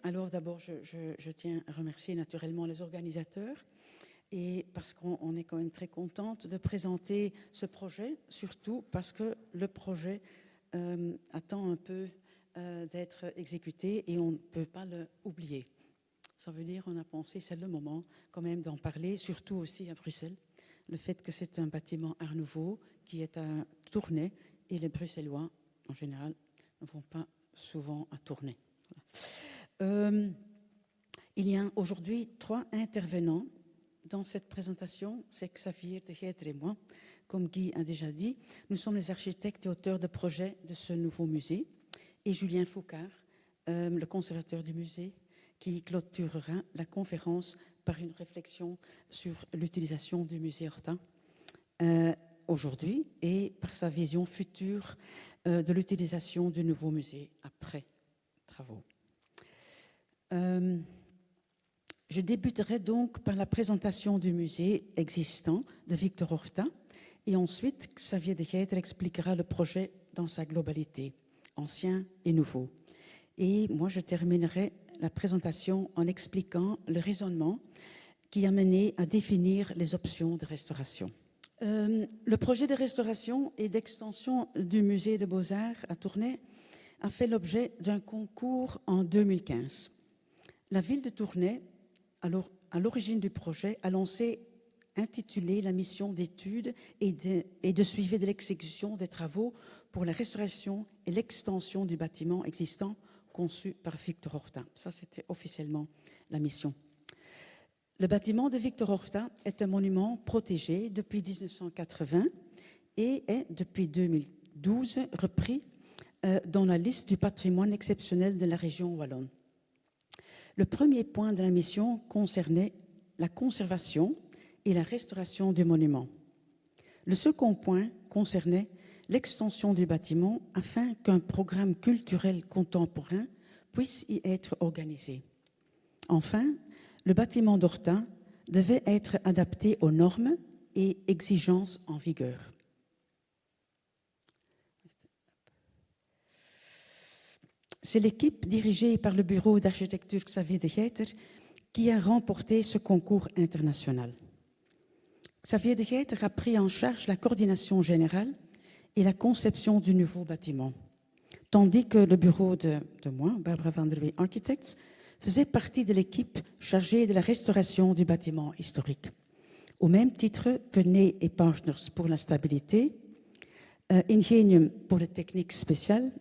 Alors d'abord, je tiens à remercier naturellement les organisateurs et parce qu'on est quand même très contente de présenter ce projet, surtout parce que le projet attend un peu d'être exécuté et on ne peut pas l'oublier. Ça veut dire qu'on a pensé, c'est le moment quand même d'en parler, surtout aussi à Bruxelles. Le fait que c'est un bâtiment Art Nouveau qui est à Tournai et les Bruxellois, en général, ne vont pas souvent à Tournai. Il y a aujourd'hui 3 intervenants dans cette présentation. C'est Xavier de Geiter et moi. Comme Guy a déjà dit, nous sommes les architectes et auteurs de projet de ce nouveau musée. Et Julien Foucard, le conservateur du musée, qui clôturera la conférence par une réflexion sur l'utilisation du musée Horta aujourd'hui et par sa vision future de l'utilisation du nouveau musée après travaux. Je débuterai donc par la présentation du musée existant de Victor Horta et ensuite Xavier de Geiter expliquera le projet dans sa globalité, ancien et nouveau. Et moi, je terminerai la présentation en expliquant le raisonnement qui a mené à définir les options de restauration. Le projet de restauration et d'extension du musée de Beaux-Arts à Tournai a fait l'objet d'un concours en 2015. La ville de Tournai, à l'origine du projet, a lancé intitulé la mission d'étude et de suivi de l'exécution des travaux pour la restauration et l'extension du bâtiment existant conçu par Victor Horta. Ça, c'était officiellement la mission. Le bâtiment de Victor Horta est un monument protégé depuis 1980 et est, depuis 2012, repris dans la liste du patrimoine exceptionnel de la région wallonne. Le premier point de la mission concernait la conservation et la restauration du monument. Le second point concernait l'extension du bâtiment afin qu'un programme culturel contemporain puisse y être organisé. Enfin, le bâtiment d'Horta devait être adapté aux normes et exigences en vigueur. C'est l'équipe dirigée par le bureau d'architecture Xavier de Geiter qui a remporté ce concours international. Xavier de Geiter a pris en charge la coordination générale et la conception du nouveau bâtiment, tandis que le bureau de moi, Barbara van der Wee Architects, faisait partie de l'équipe chargée de la restauration du bâtiment historique, au même titre que Ney & Partners pour la stabilité, Ingenium pour les techniques spéciales,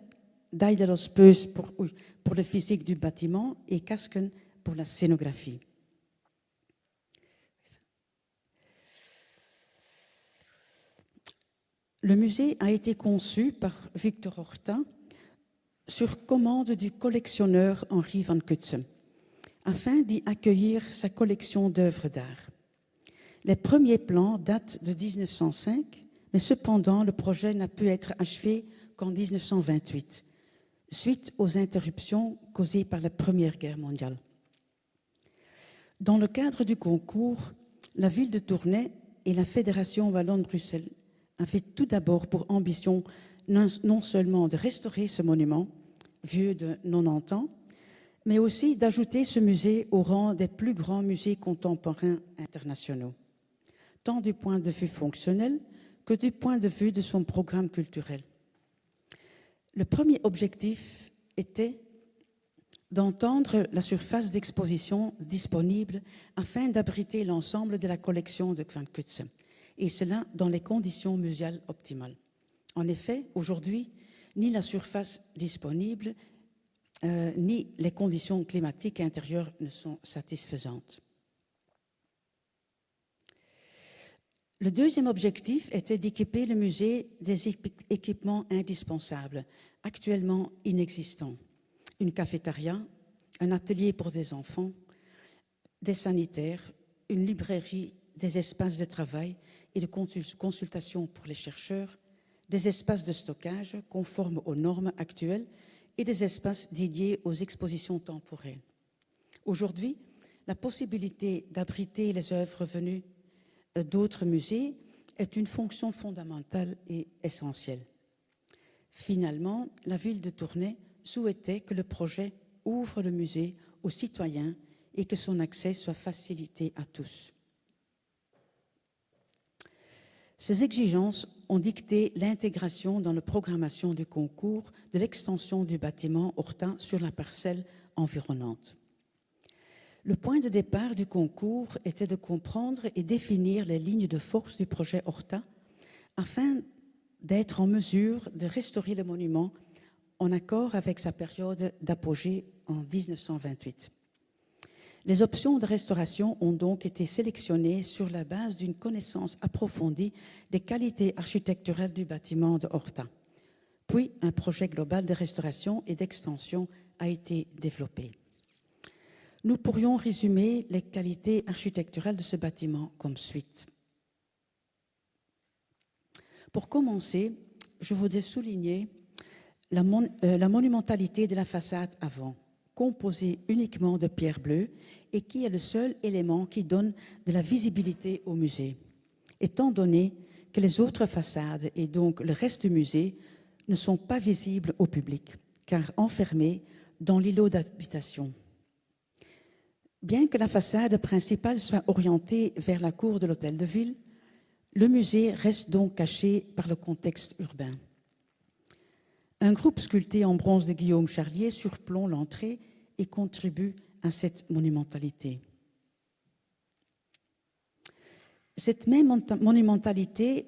Daedalus Peus pour la physique du bâtiment et Kasken pour la scénographie. Le musée a été conçu par Victor Horta sur commande du collectionneur Henri van Cutsem, afin d'y accueillir sa collection d'œuvres d'art. Les premiers plans datent de 1905, mais cependant le projet n'a pu être achevé qu'en 1928, suite aux interruptions causées par la Première Guerre mondiale. Dans le cadre du concours, la ville de Tournai et la Fédération Wallonne-Bruxelles avaient tout d'abord pour ambition non seulement de restaurer ce monument, vieux de 90 ans, mais aussi d'ajouter ce musée au rang des plus grands musées contemporains internationaux, tant du point de vue fonctionnel que du point de vue de son programme culturel. Le premier objectif était d'entendre la surface d'exposition disponible afin d'abriter l'ensemble de la collection de Van Cutsem, et cela dans les conditions muséales optimales. En effet, aujourd'hui, ni la surface disponible, ni les conditions climatiques intérieures ne sont satisfaisantes. Le deuxième objectif était d'équiper le musée des équipements indispensables, actuellement inexistants. Une cafétéria, un atelier pour des enfants, des sanitaires, une librairie, des espaces de travail et de consultation pour les chercheurs, des espaces de stockage conformes aux normes actuelles et des espaces dédiés aux expositions temporaires. Aujourd'hui, la possibilité d'abriter les œuvres venues d'autres musées est une fonction fondamentale et essentielle. Finalement, la ville de Tournai souhaitait que le projet ouvre le musée aux citoyens et que son accès soit facilité à tous. Ces exigences ont dicté l'intégration dans la programmation du concours de l'extension du bâtiment Horta sur la parcelle environnante. Le point de départ du concours était de comprendre et définir les lignes de force du projet Horta afin d'être en mesure de restaurer le monument en accord avec sa période d'apogée en 1928. Les options de restauration ont donc été sélectionnées sur la base d'une connaissance approfondie des qualités architecturales du bâtiment de Horta. Puis, un projet global de restauration et d'extension a été développé. Nous pourrions résumer les qualités architecturales de ce bâtiment comme suit. Pour commencer, je voudrais souligner la monumentalité de la façade avant, composée uniquement de pierre bleue et qui est le seul élément qui donne de la visibilité au musée, étant donné que les autres façades et donc le reste du musée ne sont pas visibles au public, car enfermés dans l'îlot d'habitation. Bien que la façade principale soit orientée vers la cour de l'hôtel de ville, le musée reste donc caché par le contexte urbain. Un groupe sculpté en bronze de Guillaume Charlier surplombe l'entrée et contribue à cette monumentalité. Cette même monumentalité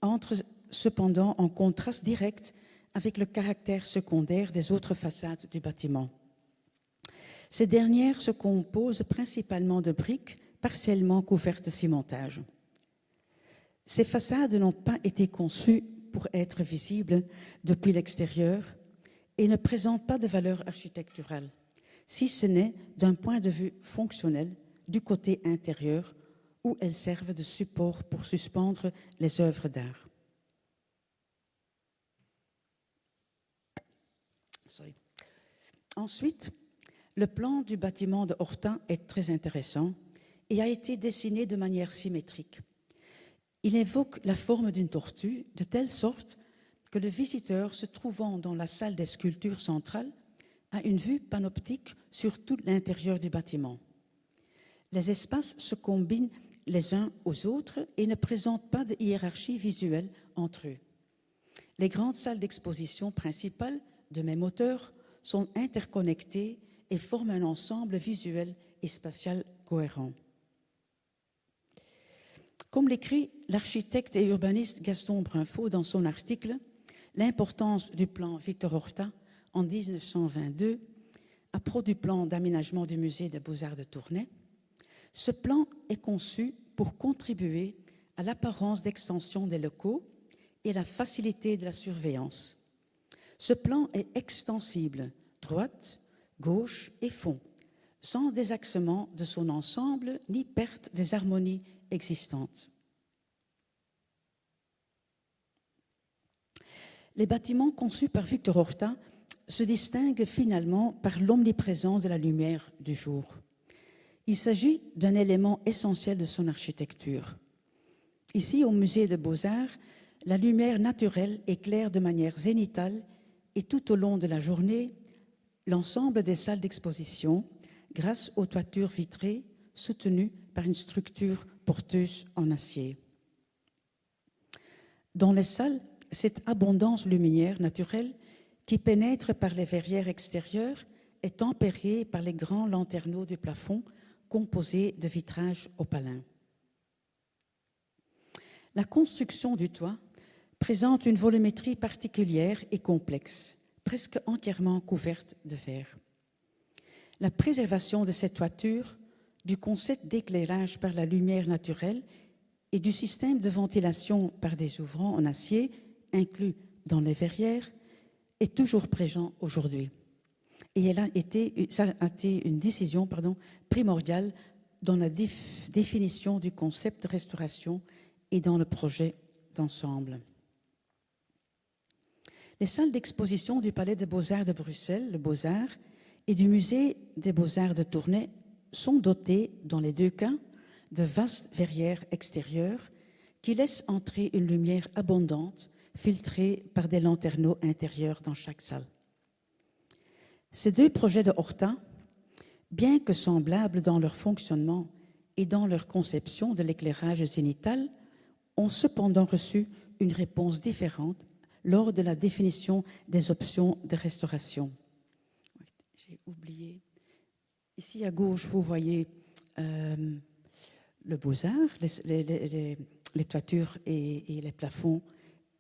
entre cependant en contraste direct avec le caractère secondaire des autres façades du bâtiment. Ces dernières se composent principalement de briques partiellement couvertes de cimentage. Ces façades n'ont pas été conçues pour être visibles depuis l'extérieur et ne présentent pas de valeur architecturale, si ce n'est d'un point de vue fonctionnel du côté intérieur où elles servent de support pour suspendre les œuvres d'art. Ensuite, le plan du bâtiment de Horta est très intéressant et a été dessiné de manière symétrique. Il évoque la forme d'une tortue de telle sorte que le visiteur se trouvant dans la salle des sculptures centrale a une vue panoptique sur tout l'intérieur du bâtiment. Les espaces se combinent les uns aux autres et ne présentent pas de hiérarchie visuelle entre eux. Les grandes salles d'exposition principales, de même hauteur, sont interconnectées et forment un ensemble visuel et spatial cohérent. Comme l'écrit l'architecte et urbaniste Gaston Brunfaut dans son article « L'importance du plan Victor Horta » en 1922, à propos du plan d'aménagement du musée des Beaux-Arts de Tournai, ce plan est conçu pour contribuer à l'apparence d'extension des locaux et la facilité de la surveillance. Ce plan est extensible, droite, gauche et fond, sans désaxement de son ensemble ni perte des harmonies existantes. Les bâtiments conçus par Victor Horta se distinguent finalement par l'omniprésence de la lumière du jour. Il s'agit d'un élément essentiel de son architecture. Ici, au Musée des Beaux-Arts, la lumière naturelle éclaire de manière zénithale et tout au long de la journée l'ensemble des salles d'exposition grâce aux toitures vitrées soutenues par une structure porteuse en acier. Dans les salles, cette abondance lumière naturelle qui pénètre par les verrières extérieures est tempérée par les grands lanterneaux du plafond composés de vitrages opalins. La construction du toit présente une volumétrie particulière et complexe, presque entièrement couverte de verre. La préservation de cette toiture, du concept d'éclairage par la lumière naturelle et du système de ventilation par des ouvrants en acier inclus dans les verrières est toujours présent aujourd'hui. Et ça a été une décision primordiale dans la définition du concept de restauration et dans le projet d'ensemble. Les salles d'exposition du Palais des Beaux-Arts de Bruxelles, le Beaux-Arts, et du Musée des Beaux-Arts de Tournai sont dotées, dans les deux cas, de vastes verrières extérieures qui laissent entrer une lumière abondante, filtrée par des lanterneaux intérieurs dans chaque salle. Ces deux projets de Horta Bien que semblables dans leur fonctionnement et dans leur conception de l'éclairage zénital, ont cependant reçu une réponse différente lors de la définition des options de restauration. J'ai oublié. Ici à gauche, vous voyez le Beaux-Arts, les toitures et les plafonds.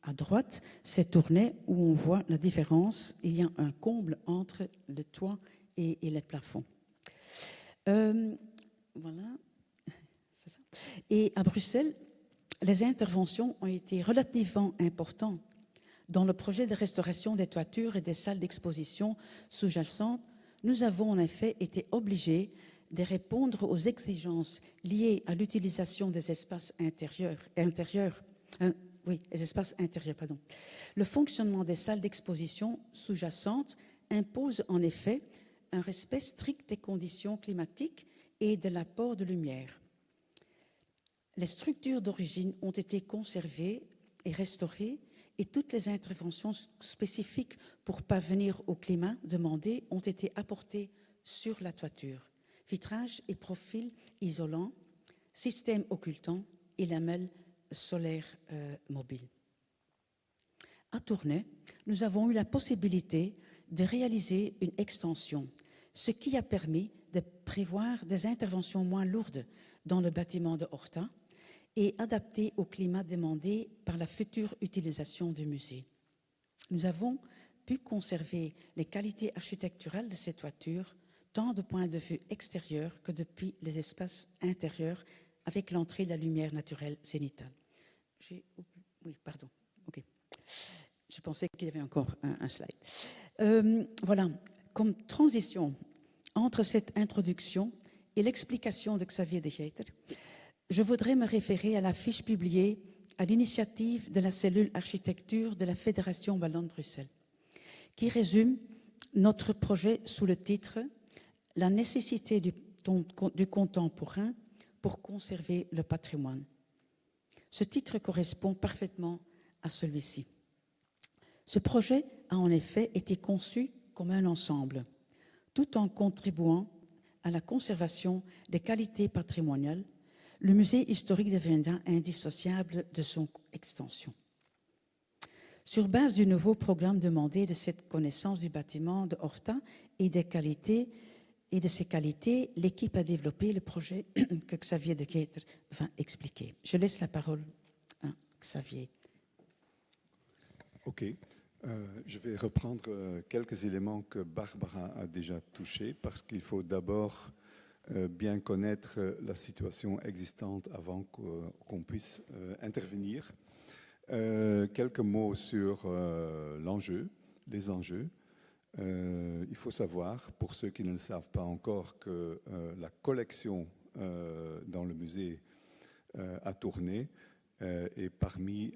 À droite, c'est Tournai où on voit la différence. Il y a un comble entre le toit et les plafonds. Voilà, c'est ça. Et à Bruxelles, les interventions ont été relativement importantes. Dans le projet de restauration des toitures et des salles d'exposition sous-jacentes, nous avons en effet été obligés de répondre aux exigences liées à l'utilisation des espaces intérieurs. Le fonctionnement des salles d'exposition sous-jacentes impose en effet un respect strict des conditions climatiques et de l'apport de lumière. Les structures d'origine ont été conservées et restaurées et toutes les interventions spécifiques pour parvenir au climat demandé ont été apportées sur la toiture. Vitrage et profil isolant, système occultant et lamelles solaires mobiles. À Tournai, nous avons eu la possibilité de réaliser une extension, ce qui a permis de prévoir des interventions moins lourdes dans le bâtiment de Horta et adaptées au climat demandé par la future utilisation du musée. Nous avons pu conserver les qualités architecturales de ces toitures, tant du point de vue extérieur que depuis les espaces intérieurs, avec l'entrée de la lumière naturelle zénitale. Oui, pardon. OK. Je pensais qu'il y avait encore un slide. Voilà, comme transition entre cette introduction et l'explication de Xavier de Geiter, je voudrais me référer à la fiche publiée à l'initiative de la cellule architecture de la Fédération Wallonne Bruxelles, qui résume notre projet sous le titre « La nécessité du contemporain pour conserver le patrimoine ». Ce titre correspond parfaitement à celui-ci. Ce projet a en effet été conçu comme un ensemble, tout en contribuant à la conservation des qualités patrimoniales. Le musée historique deviendra indissociable de son extension. Sur base du nouveau programme demandé de cette connaissance du bâtiment de Horta et des qualités et de ses qualités, l'équipe a développé le projet que Xavier de Geiter va expliquer. Je laisse la parole à Xavier. OK. Je vais reprendre quelques éléments que Barbara a déjà touchés parce qu'il faut d'abord bien connaître la situation existante avant qu'on puisse intervenir. Quelques mots sur l'enjeu, les enjeux. Il faut savoir, pour ceux qui ne le savent pas encore, que la collection dans le musée à Tournai est parmi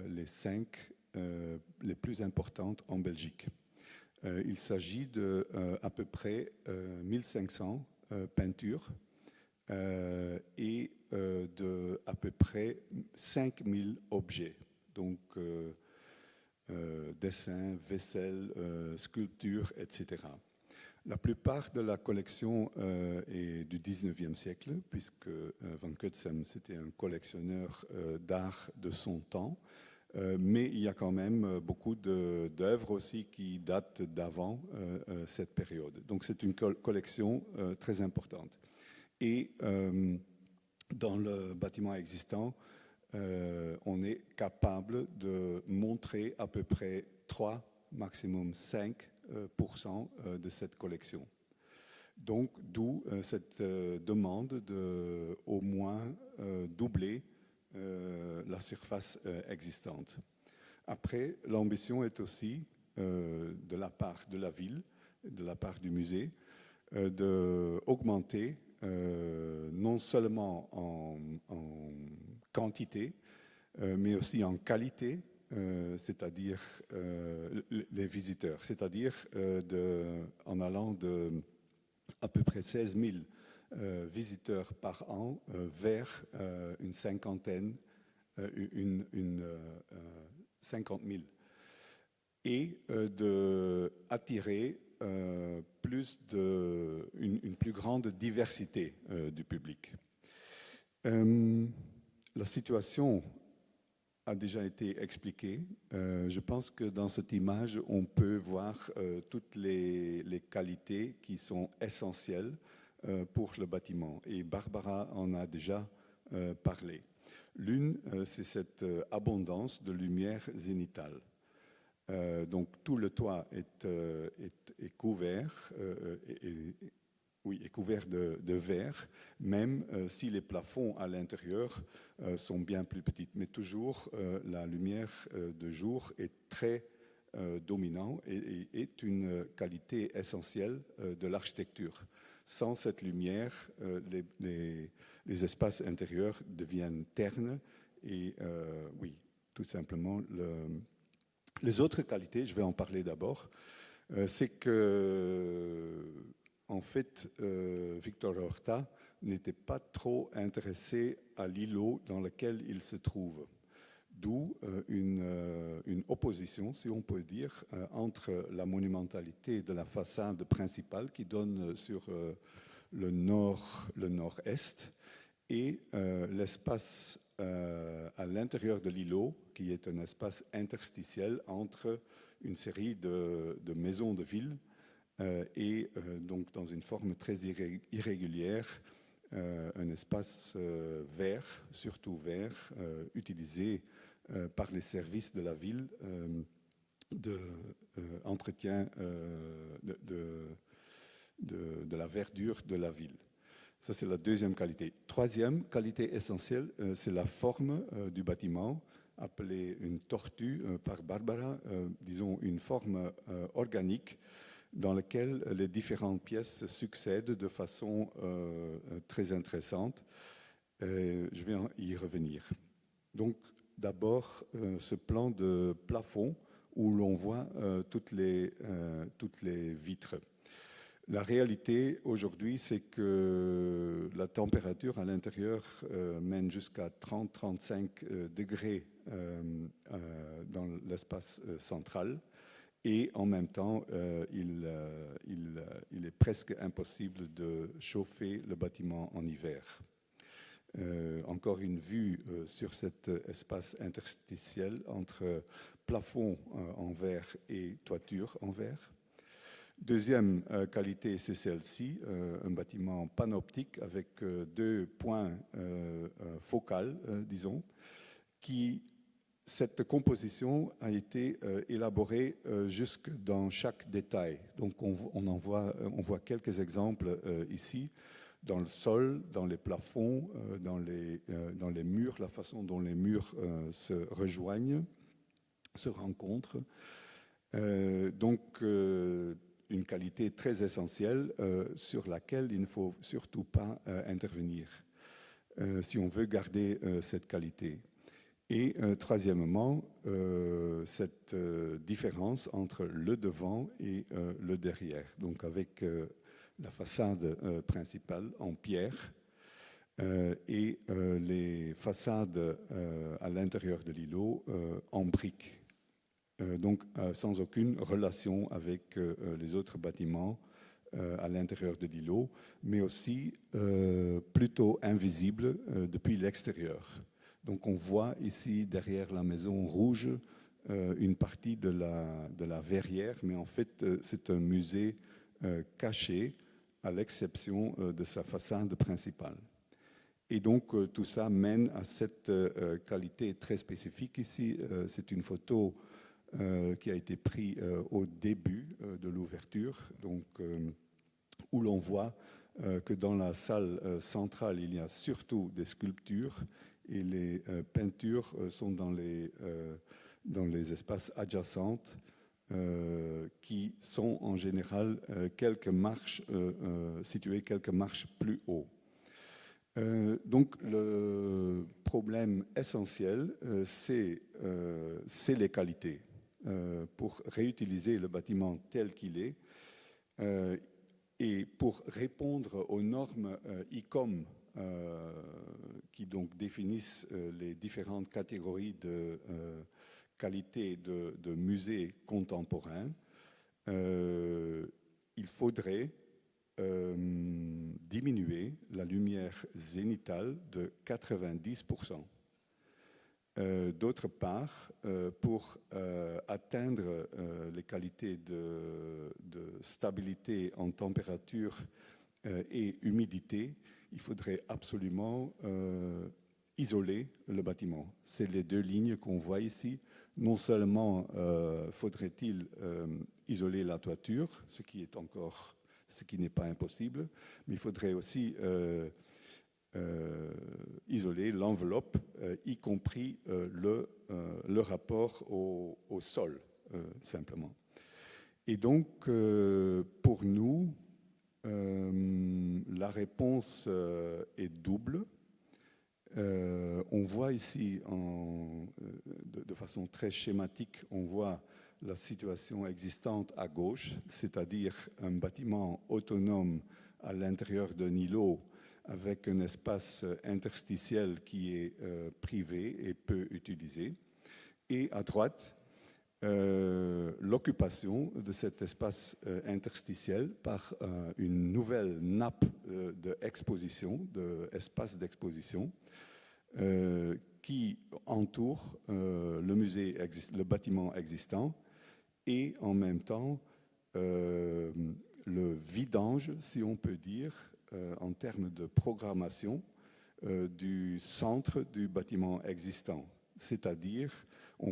les 5 les plus importantes en Belgique. Il s'agit de à peu près 1500 peintures et de à peu près 5000 objets. Donc dessins, vaisselle, sculptures, etc. La plupart de la collection est du 19e siècle, puisque Van Cutsem, c'était un collectionneur d'art de son temps. Mais il y a quand même beaucoup d'œuvres aussi qui datent d'avant cette période. Donc c'est une collection très importante. Et dans le bâtiment existant, on est capable de montrer à peu près 3, maximum 5% de cette collection. Donc d'où cette demande de au moins doubler la surface existante. Après, l'ambition est aussi de la part de la ville, de la part du musée, d'augmenter non seulement en quantité, mais aussi en qualité, c'est-à-dire les visiteurs, c'est-à-dire en allant de à peu près 16 000 visiteurs par an vers une cinquantaine, 50 000. Et d'attirer une plus grande diversité du public. La situation a déjà été expliquée. Je pense que dans cette image, on peut voir toutes les qualités qui sont essentielles pour le bâtiment. Et Barbara en a déjà parlé. L'une, c'est cette abondance de lumière zénitale. Donc tout le toit est couvert, est couvert de verre, même si les plafonds à l'intérieur sont bien plus petits. Mais toujours, la lumière de jour est très dominante et est une qualité essentielle de l'architecture. Sans cette lumière, les espaces intérieurs deviennent ternes et tout simplement, les autres qualités, je vais en parler d'abord, c'est que, en fait, Victor Horta n'était pas trop intéressé à l'îlot dans lequel il se trouve. D'où une opposition, si on peut dire, entre la monumentalité de la façade principale qui donne sur le nord-est et l'espace à l'intérieur de l'îlot, qui est un espace interstitiel entre une série de maisons de ville et donc dans une forme très irrégulière, un espace vert, surtout vert, utilisé par les services de la ville d'entretien de la verdure de la ville. Ça, c'est la deuxième qualité. Troisième qualité essentielle, c'est la forme du bâtiment, appelée une tortue par Barbara, disons une forme organique dans laquelle les différentes pièces succèdent de façon très intéressante. Je vais y revenir. Donc, d'abord, ce plan de plafond où l'on voit toutes les vitres. La réalité aujourd'hui, c'est que la température à l'intérieur mène jusqu'à 30-35 degrés dans l'espace central. Et en même temps, il est presque impossible de chauffer le bâtiment en hiver. Encore une vue sur cet espace interstitiel entre plafond en verre et toiture en verre. Deuxième qualité, c'est celle-ci, un bâtiment panoptique avec deux points focaux, disons, cette composition a été élaborée jusque dans chaque détail. Donc on voit quelques exemples ici, dans le sol, dans les plafonds, dans les murs, la façon dont les murs se rejoignent, se rencontrent. Donc une qualité très essentielle sur laquelle il ne faut surtout pas intervenir si on veut garder cette qualité. Et troisièmement, cette différence entre le devant et le derrière, donc avec la façade principale en pierre et les façades à l'intérieur de l'îlot en briques. Donc sans aucune relation avec les autres bâtiments à l'intérieur de l'îlot, mais aussi plutôt invisible depuis l'extérieur. Donc on voit ici derrière la maison rouge une partie de la verrière, mais en fait c'est un musée caché à l'exception de sa façade principale. Et donc tout ça mène à cette qualité très spécifique ici. C'est une photo qui a été prise au début de l'ouverture, donc où l'on voit que dans la salle centrale, il y a surtout des sculptures et les peintures sont dans les espaces adjacents qui sont en général situés quelques marches plus haut. Donc le problème essentiel, c'est les qualités. Pour réutiliser le bâtiment tel qu'il est et pour répondre aux normes ICOM qui donc définissent les différentes catégories de qualité de musées contemporains, il faudrait diminuer la lumière zénitale de 90%. D'autre part, pour atteindre les qualités de stabilité en température et humidité, il faudrait absolument isoler le bâtiment. C'est les deux lignes qu'on voit ici. Non seulement faudrait-il isoler la toiture, ce qui n'est pas impossible, mais il faudrait aussi isoler l'enveloppe, y compris le rapport au sol, simplement. Et donc, pour nous, la réponse est double. On voit ici, de façon très schématique, on voit la situation existante à gauche, c'est-à-dire un bâtiment autonome à l'intérieur d'un îlot avec un espace interstitiel qui est privé et peu utilisé. Et à droite, l'occupation de cet espace interstitiel par une nouvelle nappe d'exposition, d'espace d'exposition, qui entoure le bâtiment existant et en même temps le vidange, si on peut dire, en termes de programmation du centre du bâtiment existant. C'est-à-dire, on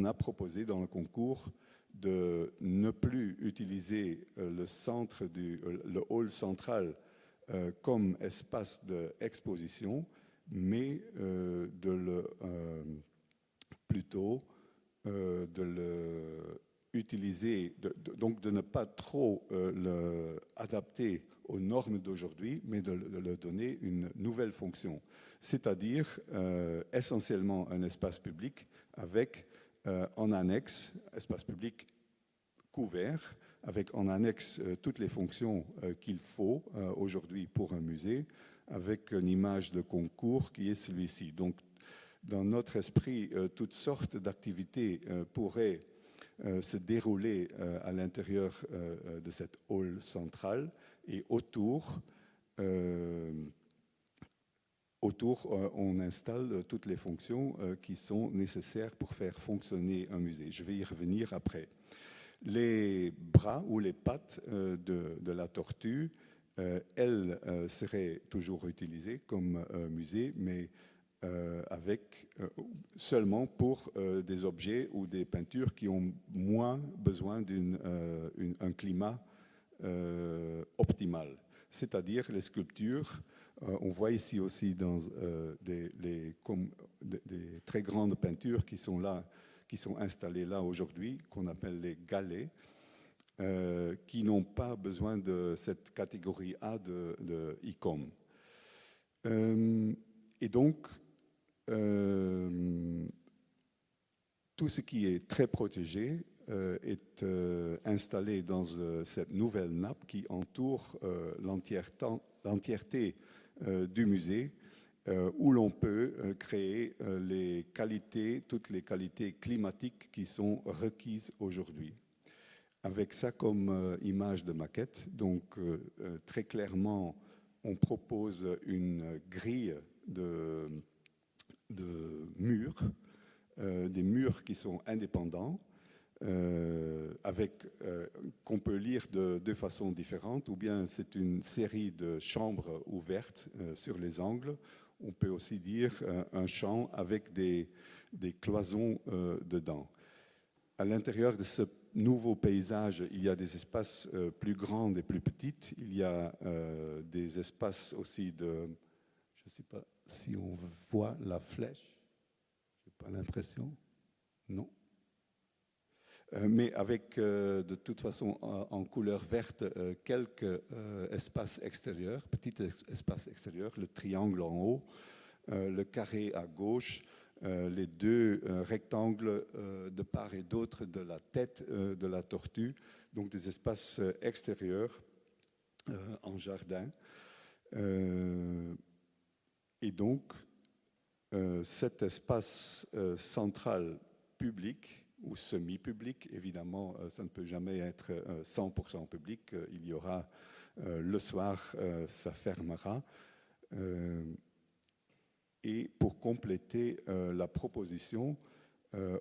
a proposé dans le concours de ne plus utiliser le hall central comme espace d'exposition, mais plutôt de le utiliser, donc de ne pas trop l'adapter aux normes d'aujourd'hui, mais de leur donner une nouvelle fonction, c'est-à-dire essentiellement un espace public avec en annexe, espace public couvert, avec en annexe toutes les fonctions qu'il faut aujourd'hui pour un musée, avec une image de concours qui est celui-ci. Donc, dans notre esprit, toutes sortes d'activités pourraient se dérouler à l'intérieur de cette hall centrale et autour, on installe toutes les fonctions qui sont nécessaires pour faire fonctionner un musée. Je vais y revenir après. Les bras ou les pattes de la tortue, elles seraient toujours utilisées comme musée, mais seulement pour des objets ou des peintures qui ont moins besoin d'un climat optimal. C'est-à-dire les sculptures, on voit ici aussi dans des très grandes peintures qui sont installées là aujourd'hui, qu'on appelle les galets, qui n'ont pas besoin de cette catégorie A de ICOM. Et donc, tout ce qui est très protégé est installé dans cette nouvelle nappe qui entoure l'entièreté du musée, où l'on peut créer toutes les qualités climatiques qui sont requises aujourd'hui. Avec ça comme image de maquette, donc très clairement, on propose une grille de murs, des murs qui sont indépendants, qu'on peut lire de deux façons différentes, ou bien c'est une série de chambres ouvertes sur les angles. On peut aussi dire un champ avec des cloisons dedans. À l'intérieur de ce nouveau paysage, il y a des espaces plus grands et plus petits. Il y a des espaces aussi je ne sais pas si on voit la flèche. Je n'ai pas l'impression. Non. Mais avec, de toute façon, en couleur verte, quelques espaces extérieurs, petits espaces extérieurs, le triangle en haut, le carré à gauche, les deux rectangles de part et d'autre de la tête de la tortue, donc des espaces extérieurs en jardin. Et donc, cet espace central public, ou semi-public. Évidemment, ça ne peut jamais être 100% public. Il y aura le soir, ça fermera. Et pour compléter la proposition,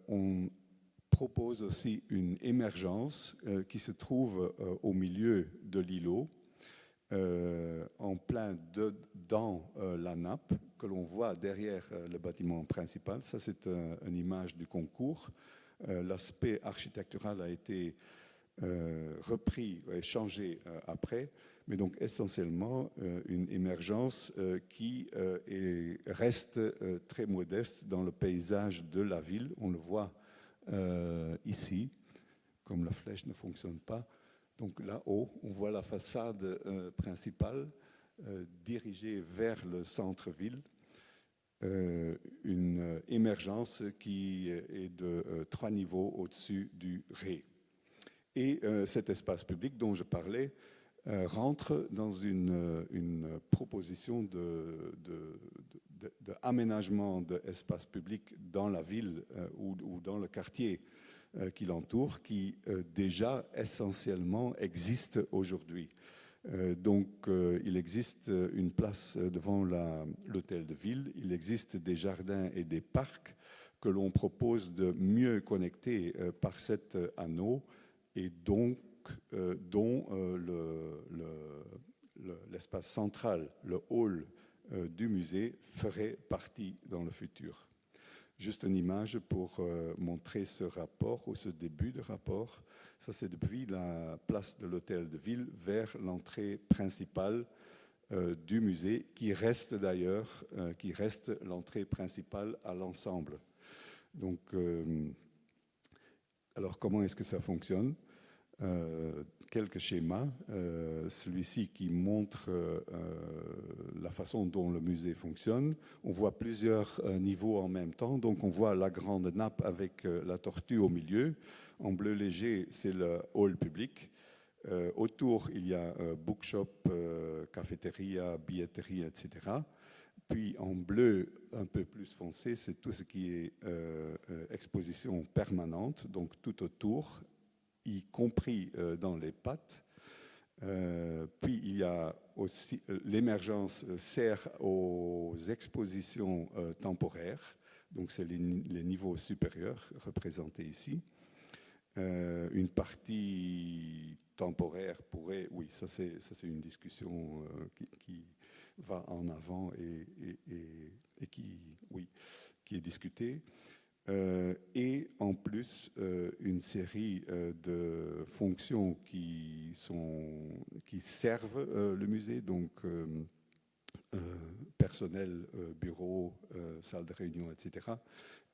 on propose aussi une émergence qui se trouve au milieu de l'îlot, en plein dans la nappe que l'on voit derrière le bâtiment principal. Ça, c'est une image du concours. L'aspect architectural a été repris et changé après, mais donc essentiellement une émergence qui reste très modeste dans le paysage de la ville. On le voit ici, comme la flèche ne fonctionne pas. Donc là-haut, on voit la façade principale dirigée vers le centre-ville. Une émergence qui est de 3 niveaux au-dessus du rez. Et cet espace public dont je parlais rentre dans une proposition d'aménagement d'espace public dans la ville ou dans le quartier qui l'entoure, qui déjà essentiellement existe aujourd'hui. Donc il existe une place devant l'hôtel de ville, il existe des jardins et des parcs que l'on propose de mieux connecter par cet anneau, et donc dont l'espace central, le hall du musée, ferait partie dans le futur. Juste une image pour montrer ce rapport ou ce début de rapport. Ça, c'est depuis la place de l'hôtel de ville vers l'entrée principale du musée, qui reste d'ailleurs, qui reste l'entrée principale à l'ensemble. Donc, alors comment est-ce que ça fonctionne ? Quelques schémas, celui-ci qui montre la façon dont le musée fonctionne. On voit plusieurs niveaux en même temps, donc on voit la grande nappe avec la tortue au milieu. En bleu léger, c'est le hall public. Autour, il y a bookshop, cafétéria, billetterie, etc. Puis en bleu un peu plus foncé, c'est tout ce qui est exposition permanente, donc tout autour, y compris dans les pattes. Puis il y a aussi l'émergence sert aux expositions temporaires, donc c'est les niveaux supérieurs représentés ici. Une partie temporaire pourrait, oui, ça c'est une discussion qui va en avant et qui est discutée. Et en plus une série de fonctions qui servent le musée, donc personnel, bureau, salle de réunion, etc.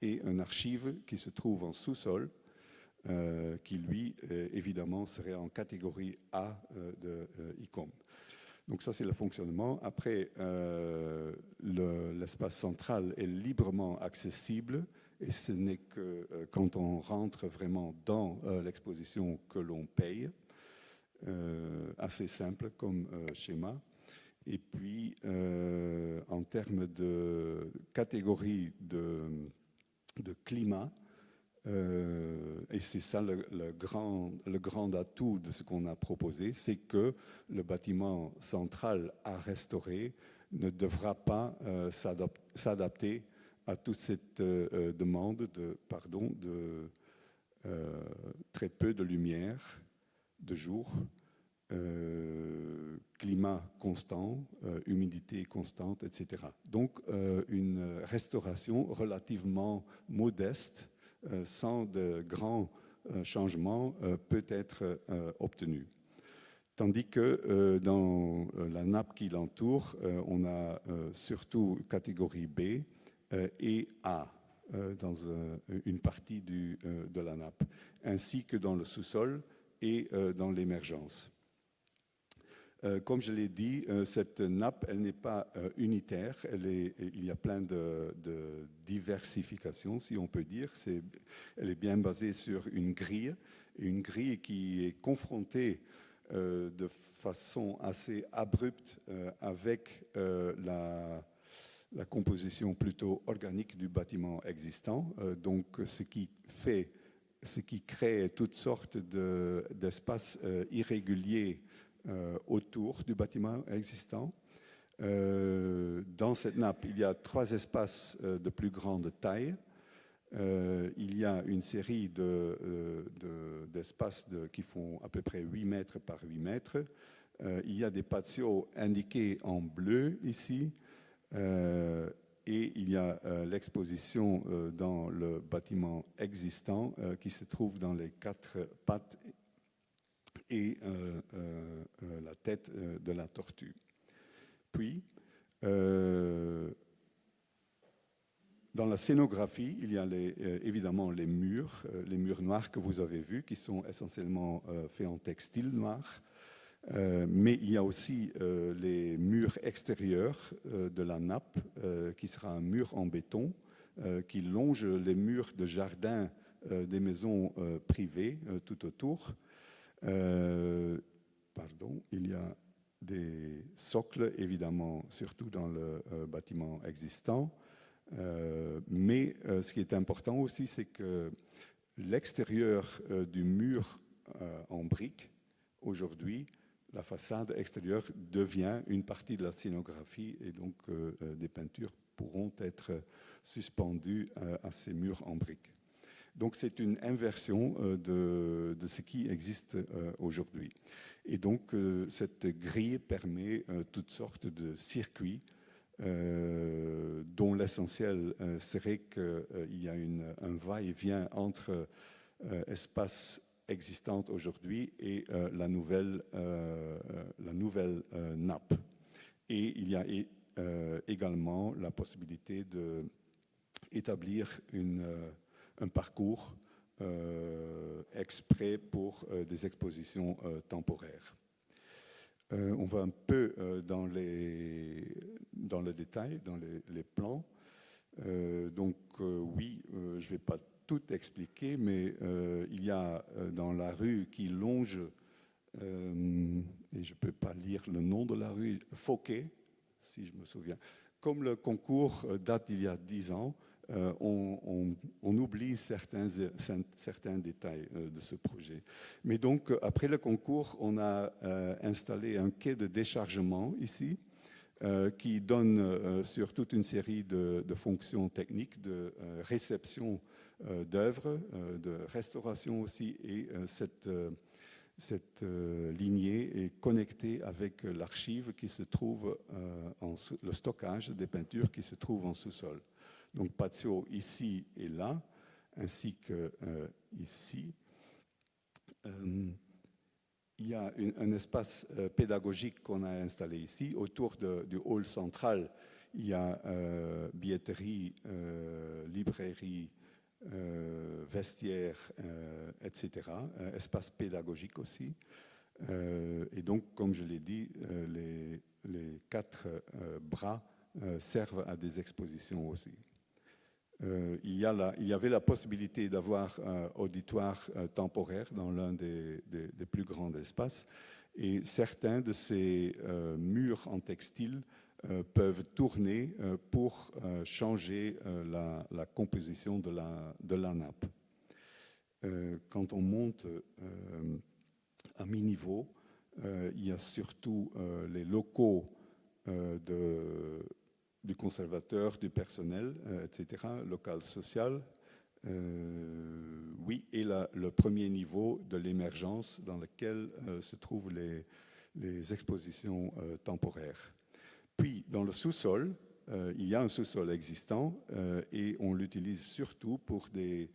Et un archive qui se trouve en sous-sol, qui lui, évidemment, serait en catégorie A de ICOM. Donc ça, c'est le fonctionnement. Après, l'espace central est librement accessible, et ce n'est que quand on rentre vraiment dans l'exposition que l'on paye. Assez simple comme schéma. Et puis, en termes de catégorie de climat, et c'est ça le grand atout de ce qu'on a proposé, c'est que le bâtiment central à restaurer ne devra pas s'adapter à toute cette demande de très peu de lumière de jour, climat constant, humidité constante, etc. Donc une restauration relativement modeste, sans de grands changements, peut être obtenue. Tandis que dans la nappe qui l'entoure, on a surtout catégorie B et A dans une partie de la nappe, ainsi que dans le sous-sol et dans l'émergence. Comme je l'ai dit, cette nappe, elle n'est pas unitaire, il y a plein de diversification, si on peut dire. Elle est bien basée sur une grille qui est confrontée de façon assez abrupte avec la composition plutôt organique du bâtiment existant. Donc, ce qui fait ce qui crée toutes sortes d'espaces irréguliers autour du bâtiment existant. Dans cette nappe, il y a 3 espaces de plus grande taille. Il y a une série d'espaces qui font à peu près 8 mètres par 8 mètres. Il y a des patios indiqués en bleu ici. Et il y a l'exposition dans le bâtiment existant qui se trouve dans les 4 pattes et la tête de la tortue. Puis, dans la scénographie, il y a évidemment les murs noirs que vous avez vus, qui sont essentiellement faits en textile noir. Mais il y a aussi les murs extérieurs de la nappe, qui sera un mur en béton, qui longe les murs de jardin des maisons privées tout autour. Il y a des socles, évidemment, surtout dans le bâtiment existant. Mais ce qui est important aussi, c'est que l'extérieur du mur en briques, aujourd'hui, la façade extérieure devient une partie de la scénographie et donc des peintures pourront être suspendues à ces murs en briques. Donc c'est une inversion de ce qui existe aujourd'hui. Et donc cette grille permet toutes sortes de circuits dont l'essentiel serait qu'il y a un va-et-vient entre espaces existantes aujourd'hui et la nouvelle nappe. Et il y a également la possibilité d'établir un parcours exprès pour des expositions temporaires. On va un peu dans le détail, dans les plans. Oui, je ne vais pas tout expliquer, mais il y a dans la rue qui longe, et je ne peux pas lire le nom de la rue, Fouquet, si je me souviens. Comme le concours date d'il y a 10 ans, on oublie certains détails de ce projet. Mais donc, après le concours, on a installé un quai de déchargement ici, qui donne sur toute une série de fonctions techniques, de réception d'œuvres, de restauration aussi, et cette lignée est connectée avec l'archive qui se trouve, le stockage des peintures qui se trouve en sous-sol. Donc patio ici et là, ainsi que ici. Il y a un espace pédagogique qu'on a installé ici. Autour du hall central, il y a billetterie, librairie, vestiaire, etc. Espace pédagogique aussi. Et donc, comme je l'ai dit, les 4 bras servent à des expositions aussi. Il y avait la possibilité d'avoir un auditoire temporaire dans l'un des plus grands espaces, et certains de ces murs en textile peuvent tourner pour changer la composition de la nappe. Quand on monte à mi-niveau, il y a surtout les locaux du conservateur, du personnel, etc., local social. Oui, et le premier niveau de l'émergence dans lequel se trouvent les expositions temporaires. Puis, dans le sous-sol, il y a un sous-sol existant et on l'utilise surtout pour des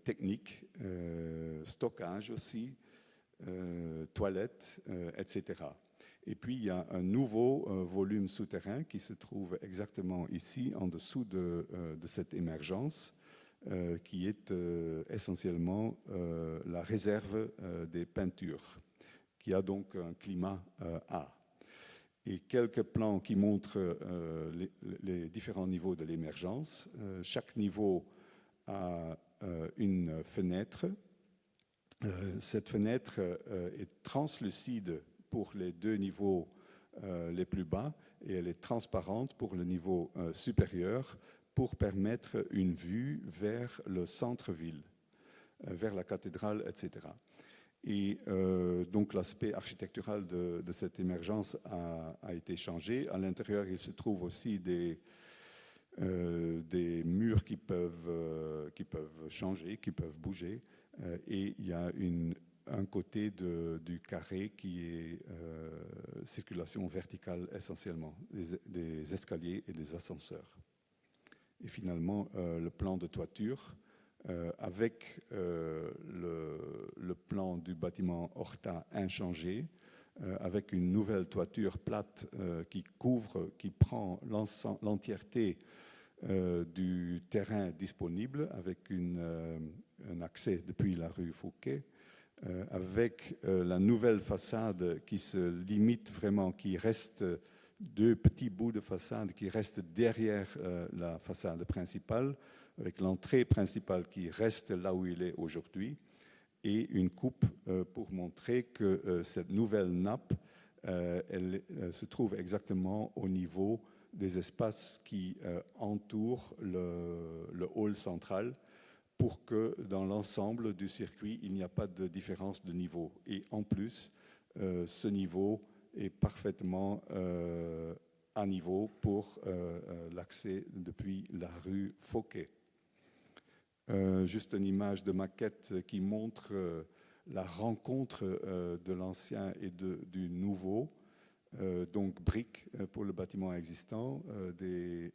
techniques, stockage aussi, toilettes, etc. Et puis, il y a un nouveau volume souterrain qui se trouve exactement ici, en dessous de cette émergence, qui est essentiellement la réserve des peintures, qui a donc un climat A. Et quelques plans qui montrent les différents niveaux de l'émergence. Chaque niveau a une fenêtre. Cette fenêtre est translucide pour les 2 niveaux les plus bas et elle est transparente pour le niveau supérieur pour permettre une vue vers le centre-ville. vers la cathédrale, etc. Et donc l'aspect architectural de cette émergence a été changé. À l'intérieur, il se trouve aussi des murs qui peuvent changer, qui peuvent bouger. Et il y a un côté du carré qui est circulation verticale essentiellement, des escaliers et des ascenseurs. Et finalement, le plan de toiture, avec le plan du bâtiment Horta inchangé, avec une nouvelle toiture plate qui prend l'entièreté du terrain disponible, avec un accès depuis la rue Fouquet, avec la nouvelle façade qui se limite vraiment, qui reste deux petits bouts de façade qui restent derrière la façade principale, avec l'entrée principale qui reste là où il est aujourd'hui, et une coupe pour montrer que cette nouvelle nappe, elle se trouve exactement au niveau des espaces qui entourent le hall central, pour que dans l'ensemble du circuit, il n'y a pas de différence de niveau. Et en plus, ce niveau est parfaitement à niveau pour l'accès depuis la rue Fouquet. Juste une image de maquette qui montre la rencontre de l'ancien et du nouveau. Donc briques pour le bâtiment existant, des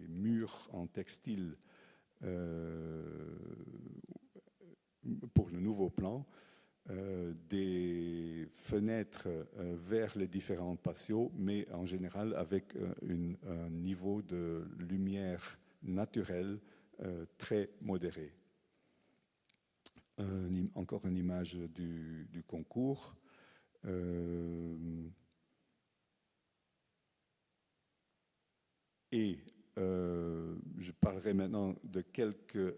murs en textile pour le nouveau plan, des fenêtres vers les différents patios, mais en général avec un niveau de lumière naturelle très modéré. Encore une image du concours. Et je parlerai maintenant de quelques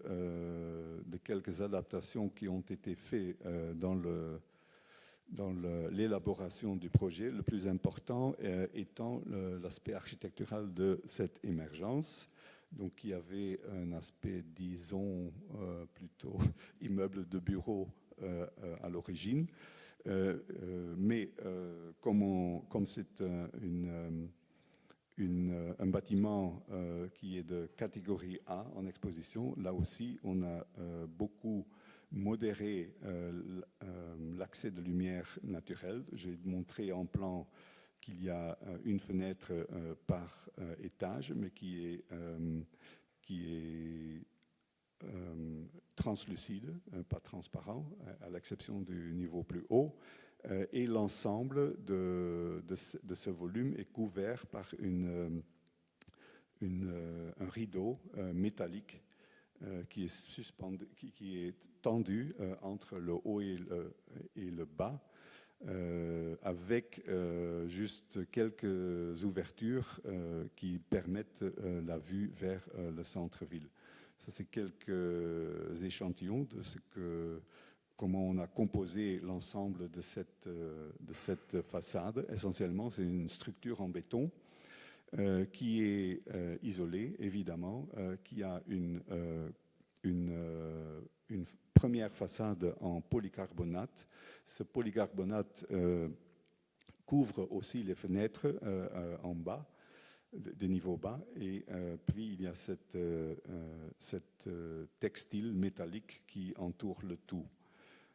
adaptations qui ont été faites dans l'élaboration du projet, le plus important étant l'aspect architectural de cette émergence. Donc il y avait un aspect, disons, plutôt immeuble de bureau à l'origine, mais comme c'est un bâtiment qui est de catégorie A en exposition, là aussi on a beaucoup modéré l'accès de lumière naturelle. J'ai montré en plan qu'il y a une fenêtre par étage, mais qui est translucide, pas transparent, à l'exception du niveau plus haut. Et l'ensemble de ce volume est couvert par un rideau métallique qui est suspendu, qui est tendu entre le haut et le bas, avec juste quelques ouvertures qui permettent la vue vers le centre-ville. Ça, c'est quelques échantillons de comment on a composé l'ensemble de cette façade. Essentiellement, c'est une structure en béton qui est isolée, évidemment, qui a une première façade en polycarbonate. Ce polycarbonate couvre aussi les fenêtres en bas, des niveaux bas, et puis il y a cette textile métallique qui entoure le tout.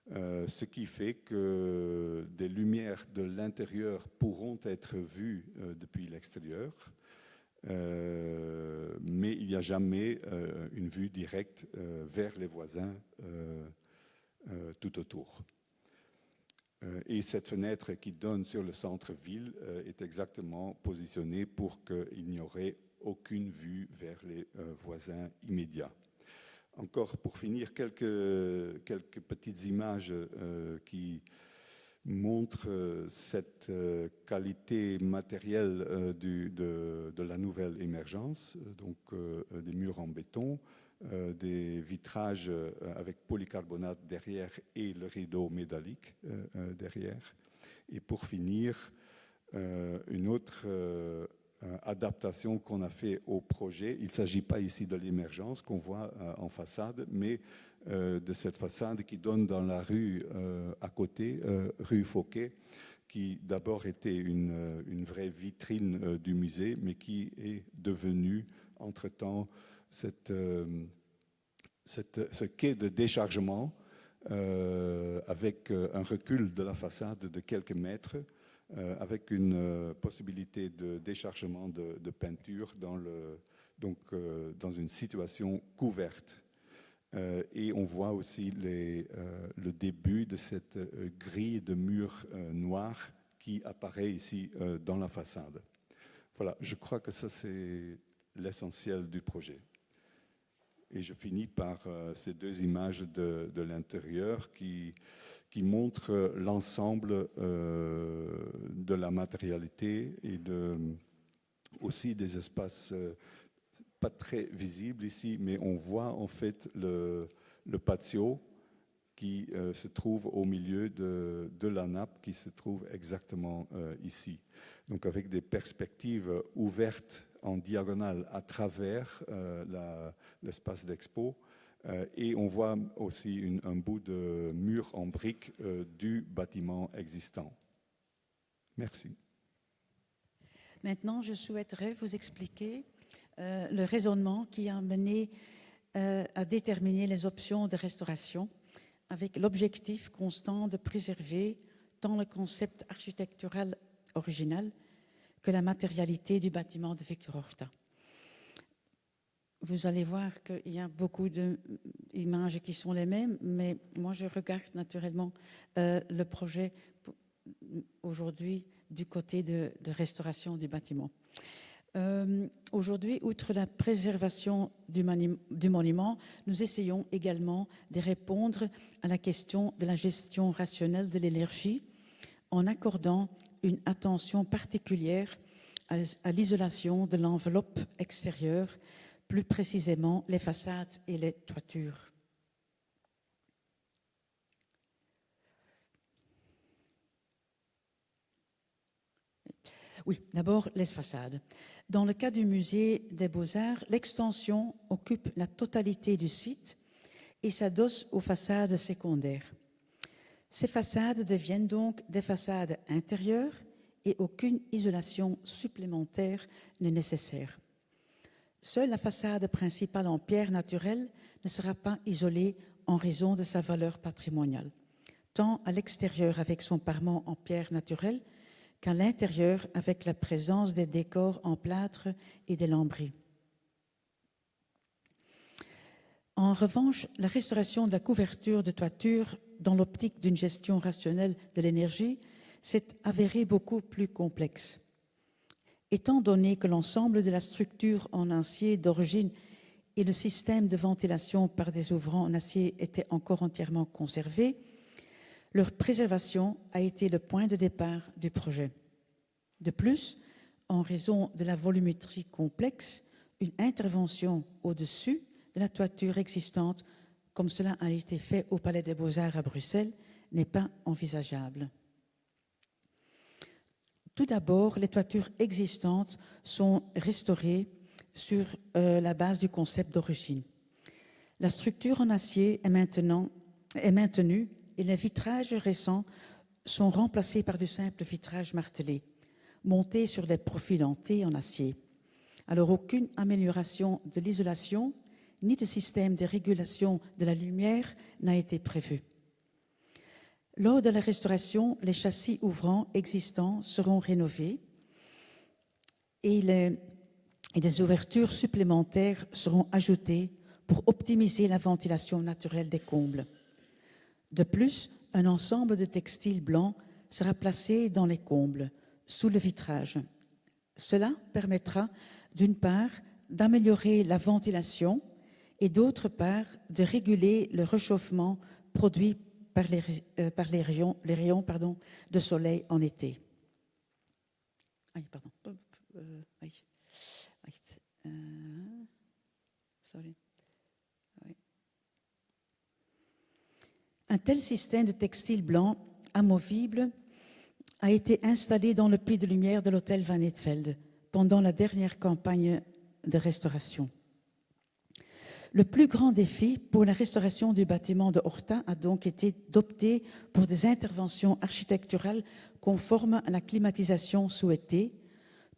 Ce qui fait que des lumières de l'intérieur pourront être vues depuis l'extérieur, mais il n'y a jamais une vue directe vers les voisins tout autour. Et cette fenêtre qui donne sur le centre-ville est exactement positionnée pour qu'il n'y aurait aucune vue vers les voisins immédiats. Encore pour finir, quelques petites images qui montrent cette qualité matérielle de la nouvelle émergence. Donc des murs en béton, des vitrages avec polycarbonate derrière et le rideau métallique derrière. Et pour finir, une autre adaptation qu'on a fait au projet. Il ne s'agit pas ici de l'émergence qu'on voit en façade, mais de cette façade qui donne dans la rue à côté, rue Fauquet, qui d'abord était une vraie vitrine du musée, mais qui est devenue entre-temps ce quai de déchargement avec un recul de la façade de quelques mètres, avec une possibilité de déchargement de peinture dans une situation couverte. Et on voit aussi le début de cette grille de murs noirs qui apparaît ici dans la façade. Voilà, je crois que ça c'est l'essentiel du projet. Et je finis par ces deux images de l'intérieur qui montrent l'ensemble de la matérialité et aussi des espaces pas très visibles ici, mais on voit en fait le patio qui se trouve au milieu de la nappe qui se trouve exactement ici. Donc avec des perspectives ouvertes en diagonale à travers l'espace d'expo. Et on voit aussi un bout de mur en briques du bâtiment existant. Merci. Maintenant, je souhaiterais vous expliquer le raisonnement qui a mené à déterminer les options de restauration avec l'objectif constant de préserver tant le concept architectural original que la matérialité du bâtiment de Victor Horta. Vous allez voir qu'il y a beaucoup d'images qui sont les mêmes, mais moi je regarde naturellement le projet aujourd'hui du côté de restauration du bâtiment. Aujourd'hui, outre la préservation du monument, nous essayons également de répondre à la question de la gestion rationnelle de l'énergie en accordant une attention particulière à l'isolation de l'enveloppe extérieure, plus précisément les façades et les toitures. Oui, d'abord les façades. Dans le cas du musée des Beaux-Arts, l'extension occupe la totalité du site et s'adosse aux façades secondaires. Ces façades deviennent donc des façades intérieures et aucune isolation supplémentaire n'est nécessaire. Seule la façade principale en pierre naturelle ne sera pas isolée en raison de sa valeur patrimoniale, tant à l'extérieur avec son parement en pierre naturelle qu'à l'intérieur avec la présence des décors en plâtre et des lambris. En revanche, la restauration de la couverture de toiture dans l'optique d'une gestion rationnelle de l'énergie s'est avérée beaucoup plus complexe. Étant donné que l'ensemble de la structure en acier d'origine et le système de ventilation par des ouvrants en acier étaient encore entièrement conservés, leur préservation a été le point de départ du projet. De plus, en raison de la volumétrie complexe, une intervention au-dessus de la toiture existante, comme cela a été fait au Palais des Beaux-Arts à Bruxelles, n'est pas envisageable. Tout d'abord, les toitures existantes sont restaurées sur la base du concept d'origine. La structure en acier est maintenue et les vitrages récents sont remplacés par du simple vitrage martelé, monté sur des profils en T en acier. Alors, aucune amélioration de l'isolation ni de système de régulation de la lumière n'a été prévue. Lors de la restauration, les châssis ouvrants existants seront rénovés et des ouvertures supplémentaires seront ajoutées pour optimiser la ventilation naturelle des combles. De plus, un ensemble de textiles blancs sera placé dans les combles, sous le vitrage. Cela permettra, d'une part, d'améliorer la ventilation et d'autre part, de réguler le réchauffement produit par les rayons de soleil en été. Un tel système de textile blanc amovible a été installé dans le puits de lumière de l'hôtel Van Eetvelde pendant la dernière campagne de restauration. Le plus grand défi pour la restauration du bâtiment de Horta a donc été d'opter pour des interventions architecturales conformes à la climatisation souhaitée,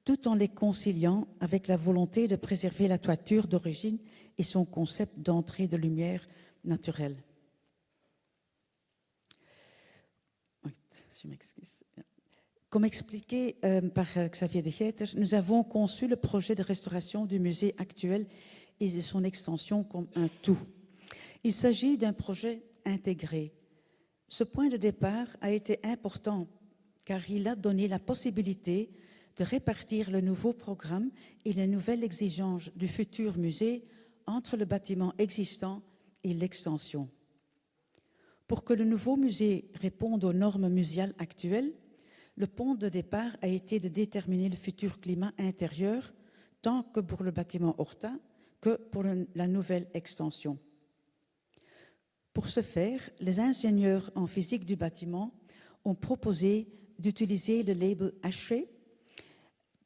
tout en les conciliant avec la volonté de préserver la toiture d'origine et son concept d'entrée de lumière naturelle. Oui, je m'excuse. Comme expliqué par Xavier de Geiters, nous avons conçu le projet de restauration du musée actuel et de son extension comme un tout. Il s'agit d'un projet intégré. Ce point de départ a été important car il a donné la possibilité de répartir le nouveau programme et les nouvelles exigences du futur musée entre le bâtiment existant et l'extension. Pour que le nouveau musée réponde aux normes muséales actuelles, le point de départ a été de déterminer le futur climat intérieur, tant que pour le bâtiment Horta que pour la nouvelle extension. Pour ce faire, les ingénieurs en physique du bâtiment ont proposé d'utiliser le label ASHRAE,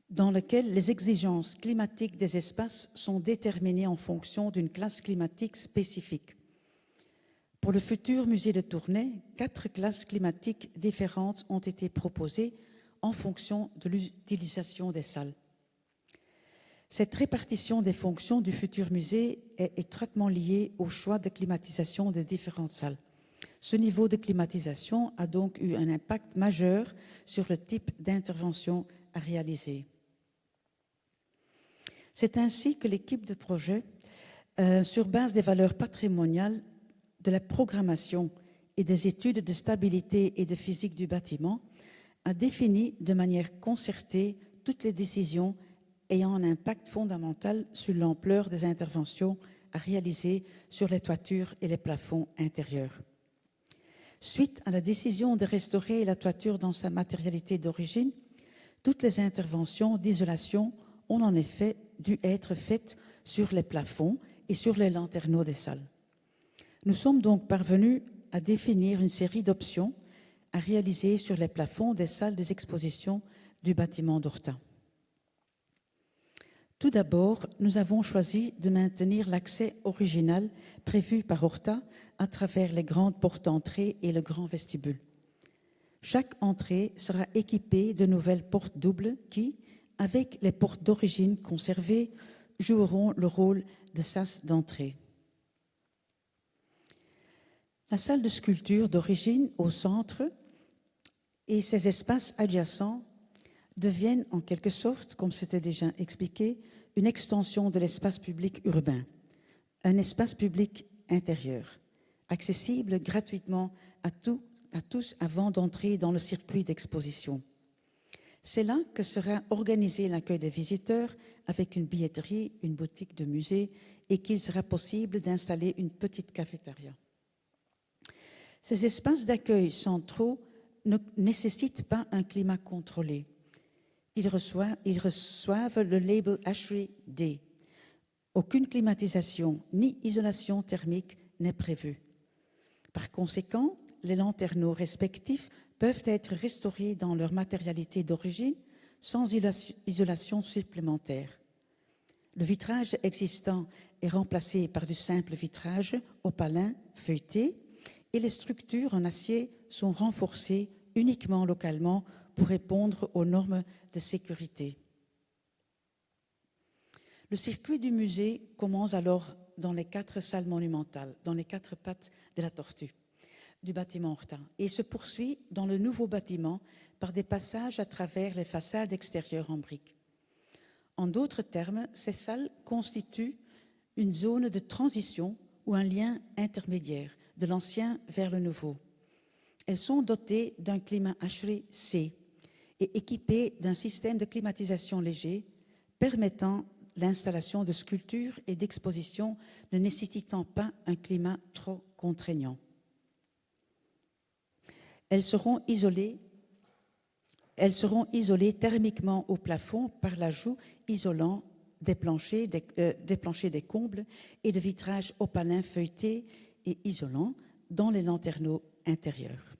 dans lequel les exigences climatiques des espaces sont déterminées en fonction d'une classe climatique spécifique. Pour le futur musée de Tournai, 4 classes climatiques différentes ont été proposées en fonction de l'utilisation des salles. Cette répartition des fonctions du futur musée est étroitement liée au choix de climatisation des différentes salles. Ce niveau de climatisation a donc eu un impact majeur sur le type d'intervention à réaliser. C'est ainsi que l'équipe de projet, sur base des valeurs patrimoniales, de la programmation et des études de stabilité et de physique du bâtiment, a défini de manière concertée toutes les décisions ayant un impact fondamental sur l'ampleur des interventions à réaliser sur les toitures et les plafonds intérieurs. Suite à la décision de restaurer la toiture dans sa matérialité d'origine, toutes les interventions d'isolation ont en effet dû être faites sur les plafonds et sur les lanterneaux des salles. Nous sommes donc parvenus à définir une série d'options à réaliser sur les plafonds des salles des expositions du bâtiment d'Horta. Tout d'abord, nous avons choisi de maintenir l'accès original prévu par Horta à travers les grandes portes d'entrée et le grand vestibule. Chaque entrée sera équipée de nouvelles portes doubles qui, avec les portes d'origine conservées, joueront le rôle de sas d'entrée. La salle de sculpture d'origine au centre et ses espaces adjacents deviennent en quelque sorte, comme c'était déjà expliqué, une extension de l'espace public urbain, un espace public intérieur, accessible gratuitement à tous avant d'entrer dans le circuit d'exposition. C'est là que sera organisé l'accueil des visiteurs avec une billetterie, une boutique de musée et qu'il sera possible d'installer une petite cafétéria. Ces espaces d'accueil centraux ne nécessitent pas un climat contrôlé. Ils reçoivent le label ASHRAE D. Aucune climatisation ni isolation thermique n'est prévue. Par conséquent, les lanterneaux respectifs peuvent être restaurés dans leur matérialité d'origine sans isolation supplémentaire. Le vitrage existant est remplacé par du simple vitrage opalin feuilleté et les structures en acier sont renforcées uniquement localement pour répondre aux normes de sécurité. Le circuit du musée commence alors dans les 4 salles monumentales, dans les 4 pattes de la tortue du bâtiment Horta, et se poursuit dans le nouveau bâtiment par des passages à travers les façades extérieures en briques. En d'autres termes, ces salles constituent une zone de transition ou un lien intermédiaire de l'ancien vers le nouveau. Elles sont dotées d'un climat ASHRAE C et équipées d'un système de climatisation léger permettant l'installation de sculptures et d'expositions ne nécessitant pas un climat trop contraignant. Elles seront isolées thermiquement au plafond par l'ajout isolant des planchers, des combles et de vitrages opalins feuilletés et isolants dans les lanterneaux intérieurs.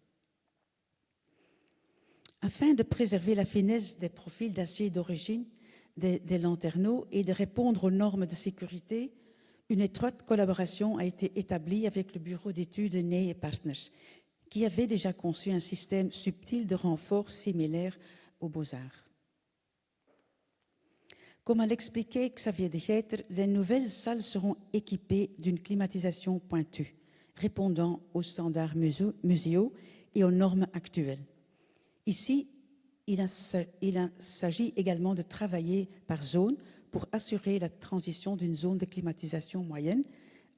Afin de préserver la finesse des profils d'acier d'origine, des lanterneaux et de répondre aux normes de sécurité, une étroite collaboration a été établie avec le bureau d'études Ney et Partners, qui avait déjà conçu un système subtil de renfort similaire aux Beaux-Arts. Comme a l'expliqué Xavier de Geiter, les nouvelles salles seront équipées d'une climatisation pointue, répondant aux standards muséaux et aux normes actuelles. Ici, il s'agit également de travailler par zone pour assurer la transition d'une zone de climatisation moyenne,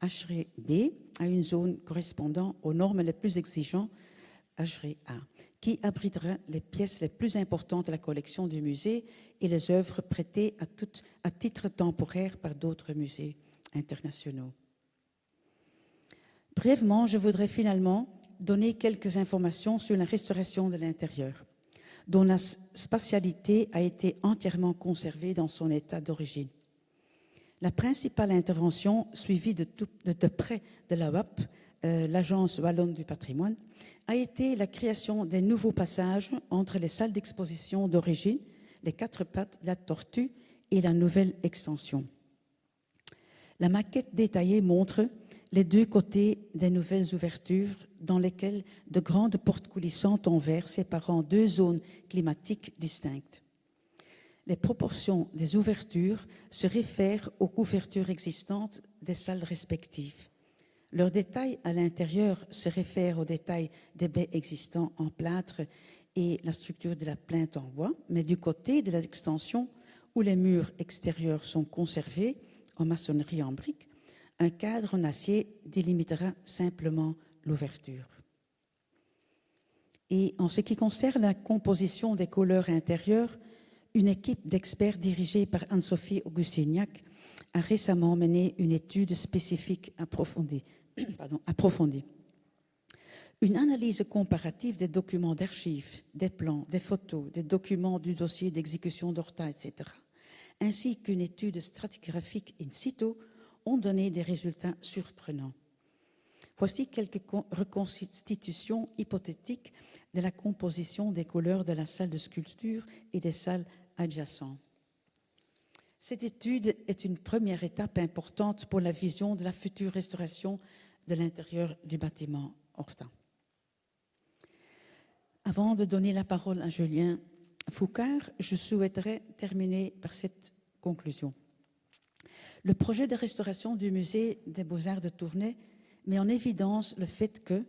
HRB, à une zone correspondant aux normes les plus exigeantes, HRA, qui abritera les pièces les plus importantes de la collection du musée et les œuvres prêtées à titre temporaire par d'autres musées internationaux. Brièvement, je voudrais finalement donner quelques informations sur la restauration de l'intérieur, dont la spatialité a été entièrement conservée dans son état d'origine. La principale intervention, suivie de près de la WAP, l'Agence wallonne du patrimoine, a été la création des nouveaux passages entre les salles d'exposition d'origine, les quatre pattes, la tortue et la nouvelle extension. La maquette détaillée montre les deux côtés des nouvelles ouvertures dans lesquelles de grandes portes coulissantes en verre séparant deux zones climatiques distinctes. Les proportions des ouvertures se réfèrent aux couvertures existantes des salles respectives. Leurs détails à l'intérieur se réfèrent aux détails des baies existants en plâtre et la structure de la plinthe en bois, mais du côté de l'extension, où les murs extérieurs sont conservés en maçonnerie en briques, un cadre en acier délimitera simplement l'ouverture. Et en ce qui concerne la composition des couleurs intérieures, une équipe d'experts dirigée par Anne-Sophie Augustiniak a récemment mené une étude spécifique approfondie. Une analyse comparative des documents d'archives, des plans, des photos, des documents du dossier d'exécution d'Horta, etc., ainsi qu'une étude stratigraphique in situ ont donné des résultats surprenants. Voici quelques reconstitutions hypothétiques de la composition des couleurs de la salle de sculpture et des salles adjacentes. Cette étude est une première étape importante pour la vision de la future restauration de l'intérieur du bâtiment Horta. Avant de donner la parole à Julien Foucard, je souhaiterais terminer par cette conclusion. Le projet de restauration du musée des Beaux-Arts de Tournai met en évidence le fait que,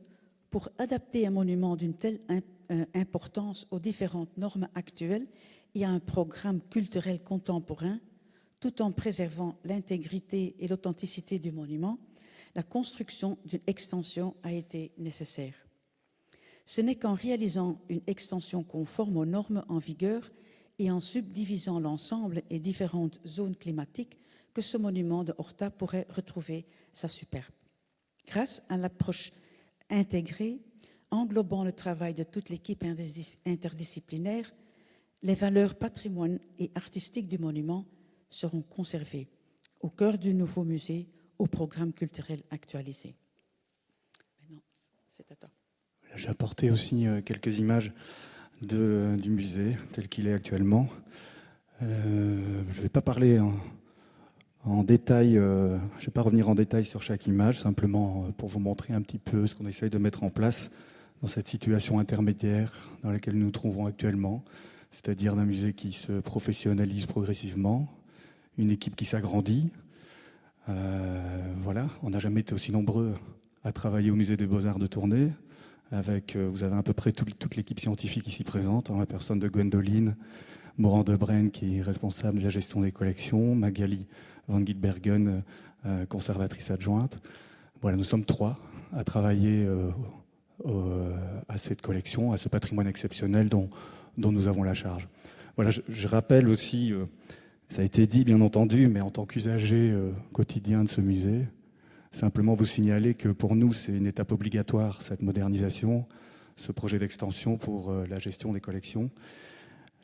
pour adapter un monument d'une telle importance aux différentes normes actuelles et à un programme culturel contemporain, tout en préservant l'intégrité et l'authenticité du monument, la construction d'une extension a été nécessaire. Ce n'est qu'en réalisant une extension conforme aux normes en vigueur et en subdivisant l'ensemble et différentes zones climatiques que ce monument de Horta pourrait retrouver sa superbe. Grâce à l'approche intégrée, englobant le travail de toute l'équipe interdisciplinaire, les valeurs patrimoine et artistiques du monument seront conservées au cœur du nouveau musée, au programme culturel actualisé. Maintenant, c'est à toi. J'ai apporté aussi quelques images du musée tel qu'il est actuellement. Je ne vais pas parler en détail, je ne vais pas revenir en détail sur chaque image, simplement pour vous montrer un petit peu ce qu'on essaye de mettre en place dans cette situation intermédiaire dans laquelle nous nous trouvons actuellement, c'est-à-dire d'un musée qui se professionnalise progressivement, une équipe qui s'agrandit. Voilà, on n'a jamais été aussi nombreux à travailler au musée des Beaux-Arts de Tournai. Vous avez à peu près toute l'équipe scientifique ici présente, en la personne de Gwendoline Morand-Debrenne, qui est responsable de la gestion des collections, Magali Van Gietbergen, conservatrice adjointe. Voilà, nous sommes 3 à travailler à cette collection, à ce patrimoine exceptionnel dont nous avons la charge. Voilà, je rappelle aussi, ça a été dit bien entendu, mais en tant qu'usager quotidien de ce musée, simplement vous signaler que pour nous, c'est une étape obligatoire, cette modernisation, ce projet d'extension pour la gestion des collections.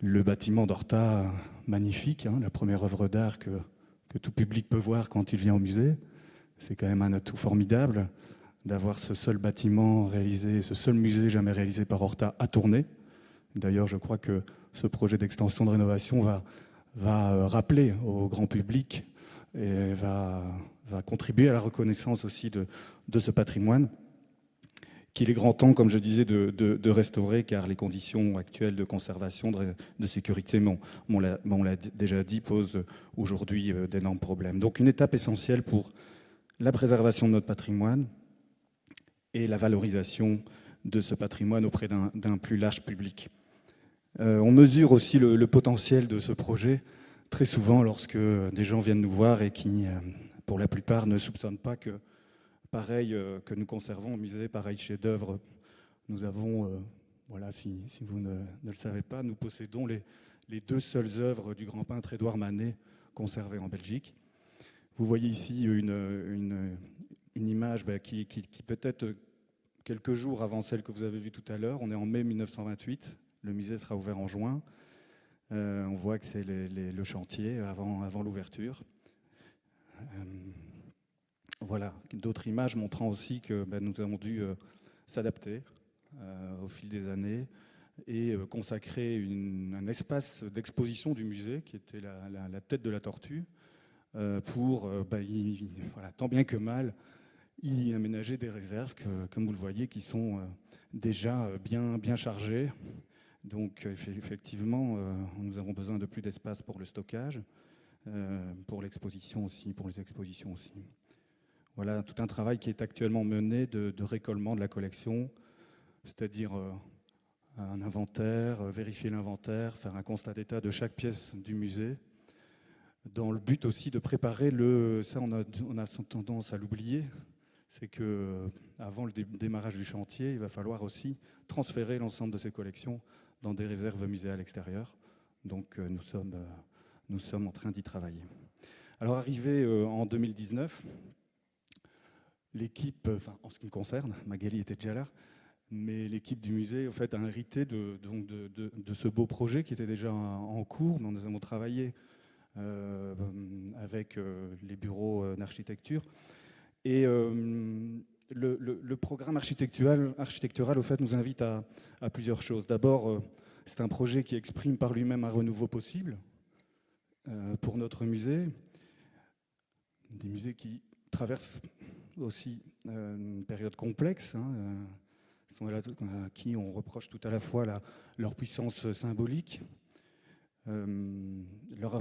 Le bâtiment d'Horta, magnifique, la première œuvre d'art que tout public peut voir quand il vient au musée. C'est quand même un atout formidable d'avoir ce seul bâtiment réalisé, ce seul musée jamais réalisé par Horta à Tournai. D'ailleurs, je crois que ce projet d'extension de rénovation va va rappeler au grand public et va contribuer à la reconnaissance aussi de ce patrimoine qu'il est grand temps, comme je disais, de restaurer, car les conditions actuelles de conservation, de sécurité, on l'a déjà dit, posent aujourd'hui d'énormes problèmes. Donc une étape essentielle pour la préservation de notre patrimoine et la valorisation de ce patrimoine auprès d'un plus large public. On mesure aussi le potentiel de ce projet très souvent lorsque des gens viennent nous voir et qui, pour la plupart, ne soupçonnent pas que pareil que nous conservons au musée, pareil chef-d'œuvre, nous avons, voilà, si vous ne le savez pas, nous possédons les 2 seules œuvres du grand peintre Édouard Manet conservées en Belgique. Vous voyez ici une image qui peut-être quelques jours avant celle que vous avez vue tout à l'heure. On est en mai 1928, le musée sera ouvert en juin. On voit que c'est le chantier avant l'ouverture. Voilà, d'autres images montrant aussi que nous avons dû s'adapter au fil des années et consacrer un espace d'exposition du musée qui était la tête de la tortue pour, voilà, tant bien que mal, y aménager des réserves comme vous le voyez, qui sont déjà bien chargées. Donc effectivement, nous avons besoin de plus d'espace pour le stockage, pour l'exposition aussi, pour les expositions aussi. Voilà tout un travail qui est actuellement mené de récollement de la collection, c'est-à-dire un inventaire, vérifier l'inventaire, faire un constat d'état de chaque pièce du musée, dans le but aussi de préparer ça on a tendance à l'oublier, c'est qu'avant le démarrage du chantier, il va falloir aussi transférer l'ensemble de ces collections dans des réserves muséales extérieures. Donc nous sommes en train d'y travailler. Alors arrivé en 2019, l'équipe, enfin en ce qui me concerne, Magali était déjà là, mais l'équipe du musée en fait, a hérité de ce beau projet qui était déjà en cours. Nous avons travaillé avec les bureaux d'architecture. Et le programme architectural au fait, nous invite à plusieurs choses. D'abord, c'est un projet qui exprime par lui-même un renouveau possible pour notre musée. Des musées qui traversent aussi une période complexe, à qui on reproche tout à la fois leur puissance symbolique,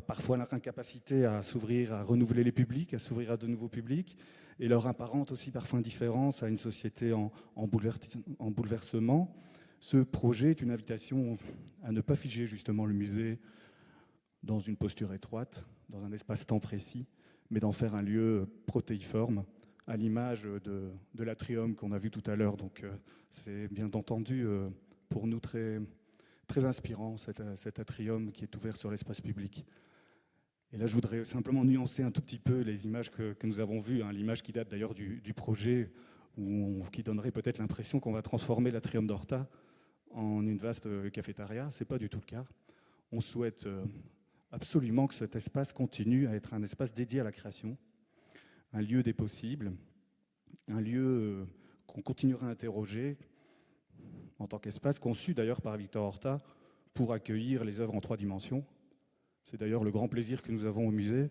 parfois leur incapacité à s'ouvrir, à renouveler les publics, à s'ouvrir à de nouveaux publics, et leur apparente aussi parfois indifférence à une société en bouleversement. Ce projet est une invitation à ne pas figer justement le musée dans une posture étroite, dans un espace-temps précis, mais d'en faire un lieu protéiforme, à l'image de l'atrium qu'on a vu tout à l'heure. Donc c'est bien entendu pour nous très inspirant, cet atrium qui est ouvert sur l'espace public. Et là, je voudrais simplement nuancer un tout petit peu les images que nous avons vues, l'image qui date d'ailleurs du projet, qui donnerait peut-être l'impression qu'on va transformer l'atrium d'Horta en une vaste cafétéria. Ce n'est pas du tout le cas. On souhaite absolument que cet espace continue à être un espace dédié à la création, un lieu des possibles, un lieu qu'on continuera à interroger en tant qu'espace conçu d'ailleurs par Victor Horta pour accueillir les œuvres en 3 dimensions. C'est d'ailleurs le grand plaisir que nous avons au musée,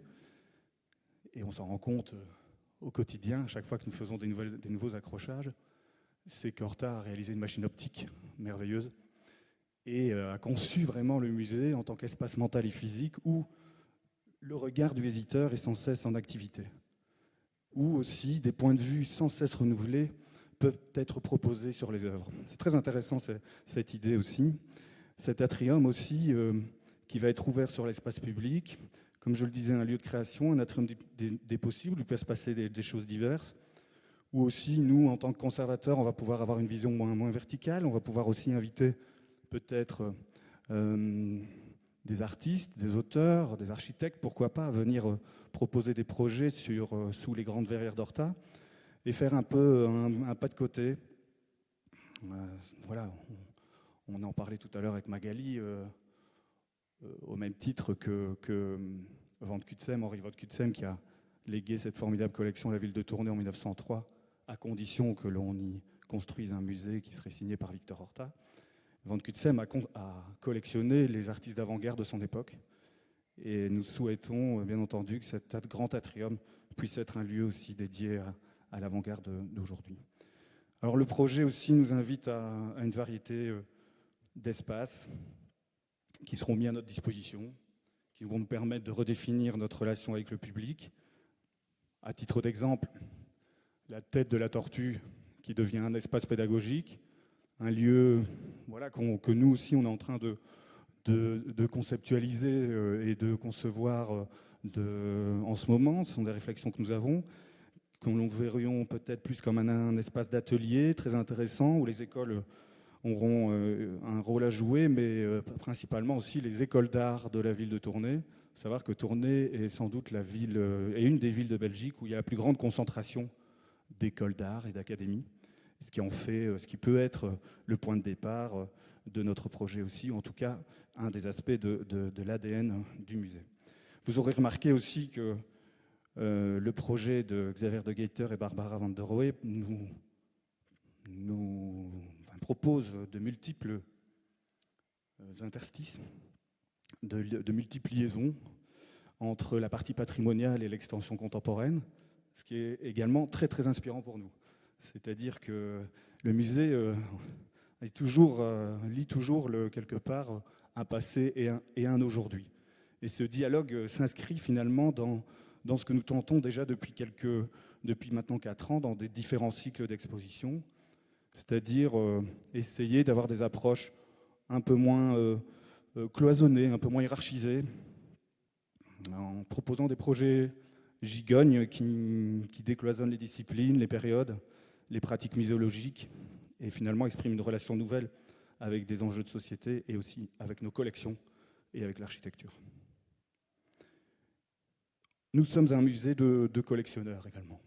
et on s'en rend compte au quotidien, à chaque fois que nous faisons des nouveaux accrochages, c'est qu'Horta a réalisé une machine optique merveilleuse et a conçu vraiment le musée en tant qu'espace mental et physique où le regard du visiteur est sans cesse en activité, où aussi des points de vue sans cesse renouvelés peuvent être proposés sur les œuvres. C'est très intéressant cette idée aussi. Cet atrium aussi qui va être ouvert sur l'espace public, comme je le disais, un lieu de création, un atrium des possibles où il peut se passer des choses diverses, où aussi nous, en tant que conservateurs, on va pouvoir avoir une vision moins verticale, on va pouvoir aussi inviter peut-être des artistes, des auteurs, des architectes, pourquoi pas, à venir proposer des projets sous les grandes verrières d'Horta et faire un peu un pas de côté. Voilà, on en parlait tout à l'heure avec Magali, au même titre que Van Cutsem, Henri Van Cutsem, qui a légué cette formidable collection à la ville de Tournai en 1903, à condition que l'on y construise un musée qui serait signé par Victor Horta. Van Cutsem a collectionné les artistes d'avant-garde de son époque Et nous souhaitons, bien entendu, que cet grand atrium puisse être un lieu aussi dédié à l'avant-garde d'aujourd'hui. Alors le projet aussi nous invite à une variété d'espaces qui seront mis à notre disposition, qui vont nous permettre de redéfinir notre relation avec le public. À titre d'exemple, la tête de la tortue qui devient un espace pédagogique, un lieu que nous aussi on est en train de conceptualiser et de concevoir en ce moment. Ce sont des réflexions que nous avons, que nous verrions peut-être plus comme un espace d'atelier très intéressant où les écoles auront un rôle à jouer, mais principalement aussi les écoles d'art de la ville de Tournai. Savoir que Tournai est sans doute est une des villes de Belgique où il y a la plus grande concentration d'écoles d'art et d'académies, ce qui peut être le point de départ de notre projet aussi, ou en tout cas un des aspects de l'ADN du musée. Vous aurez remarqué aussi que le projet de Xavier de Geiter et Barbara van der Rohe nous propose de multiples interstices, de multiples liaisons entre la partie patrimoniale et l'extension contemporaine, ce qui est également très très inspirant pour nous. C'est-à-dire que le musée lit toujours quelque part un passé et un aujourd'hui. Et ce dialogue s'inscrit finalement dans ce que nous tentons déjà depuis maintenant 4 ans dans des différents cycles d'exposition, c'est-à-dire essayer d'avoir des approches un peu moins cloisonnées, un peu moins hiérarchisées, en proposant des projets gigognes qui décloisonnent les disciplines, les périodes, les pratiques muséologiques, et finalement expriment une relation nouvelle avec des enjeux de société et aussi avec nos collections et avec l'architecture. Nous sommes un musée de collectionneurs également,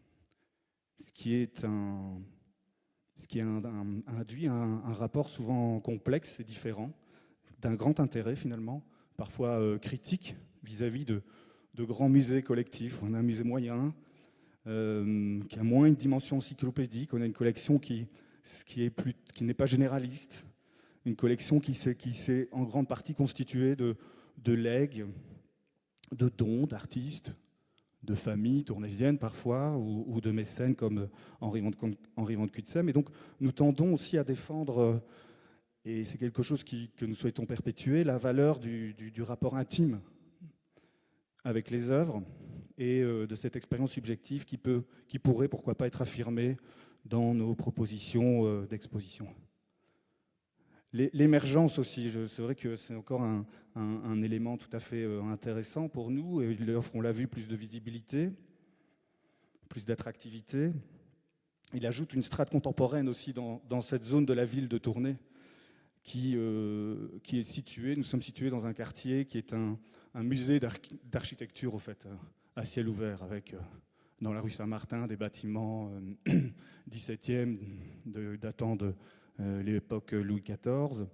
ce qui induit un rapport souvent complexe et différent, d'un grand intérêt finalement, parfois critique vis-à-vis de grands musées collectifs. On a un musée moyen qui a moins une dimension encyclopédique, on a une collection qui n'est pas généraliste, une collection qui s'est en grande partie constituée de legs, de dons d'artistes, de familles tournaisiennes parfois, ou de mécènes comme Henri van Cutsem. Et donc nous tendons aussi à défendre, et c'est quelque chose que nous souhaitons perpétuer, la valeur du rapport intime avec les œuvres et de cette expérience subjective qui pourrait, pourquoi pas, être affirmée dans nos propositions d'exposition. L'émergence aussi, c'est vrai que c'est encore un élément tout à fait intéressant pour nous. Et il offre, on l'a vu, plus de visibilité, plus d'attractivité. Il ajoute une strate contemporaine aussi dans cette zone de la ville de Tournai qui est située. Nous sommes situés dans un quartier qui est un musée d'architecture, au fait, à ciel ouvert, avec dans la rue Saint-Martin des bâtiments 17e datant de l'époque Louis XIV.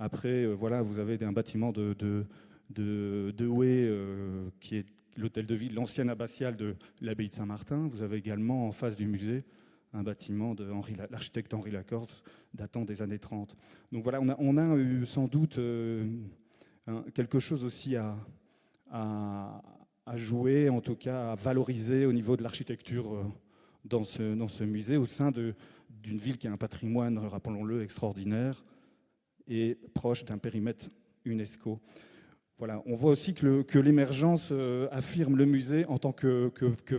Après, vous avez un bâtiment de Douai, qui est l'hôtel de ville, l'ancienne abbatiale de l'abbaye de Saint-Martin. Vous avez également en face du musée un bâtiment de l'architecte Henri Lacorse datant des années 30. Donc voilà, on a eu sans doute quelque chose aussi à jouer, en tout cas à valoriser au niveau de l'architecture dans ce musée, au sein d'une ville qui a un patrimoine, rappelons-le, extraordinaire et proche d'un périmètre UNESCO. Voilà, on voit aussi que l'émergence affirme le musée en tant que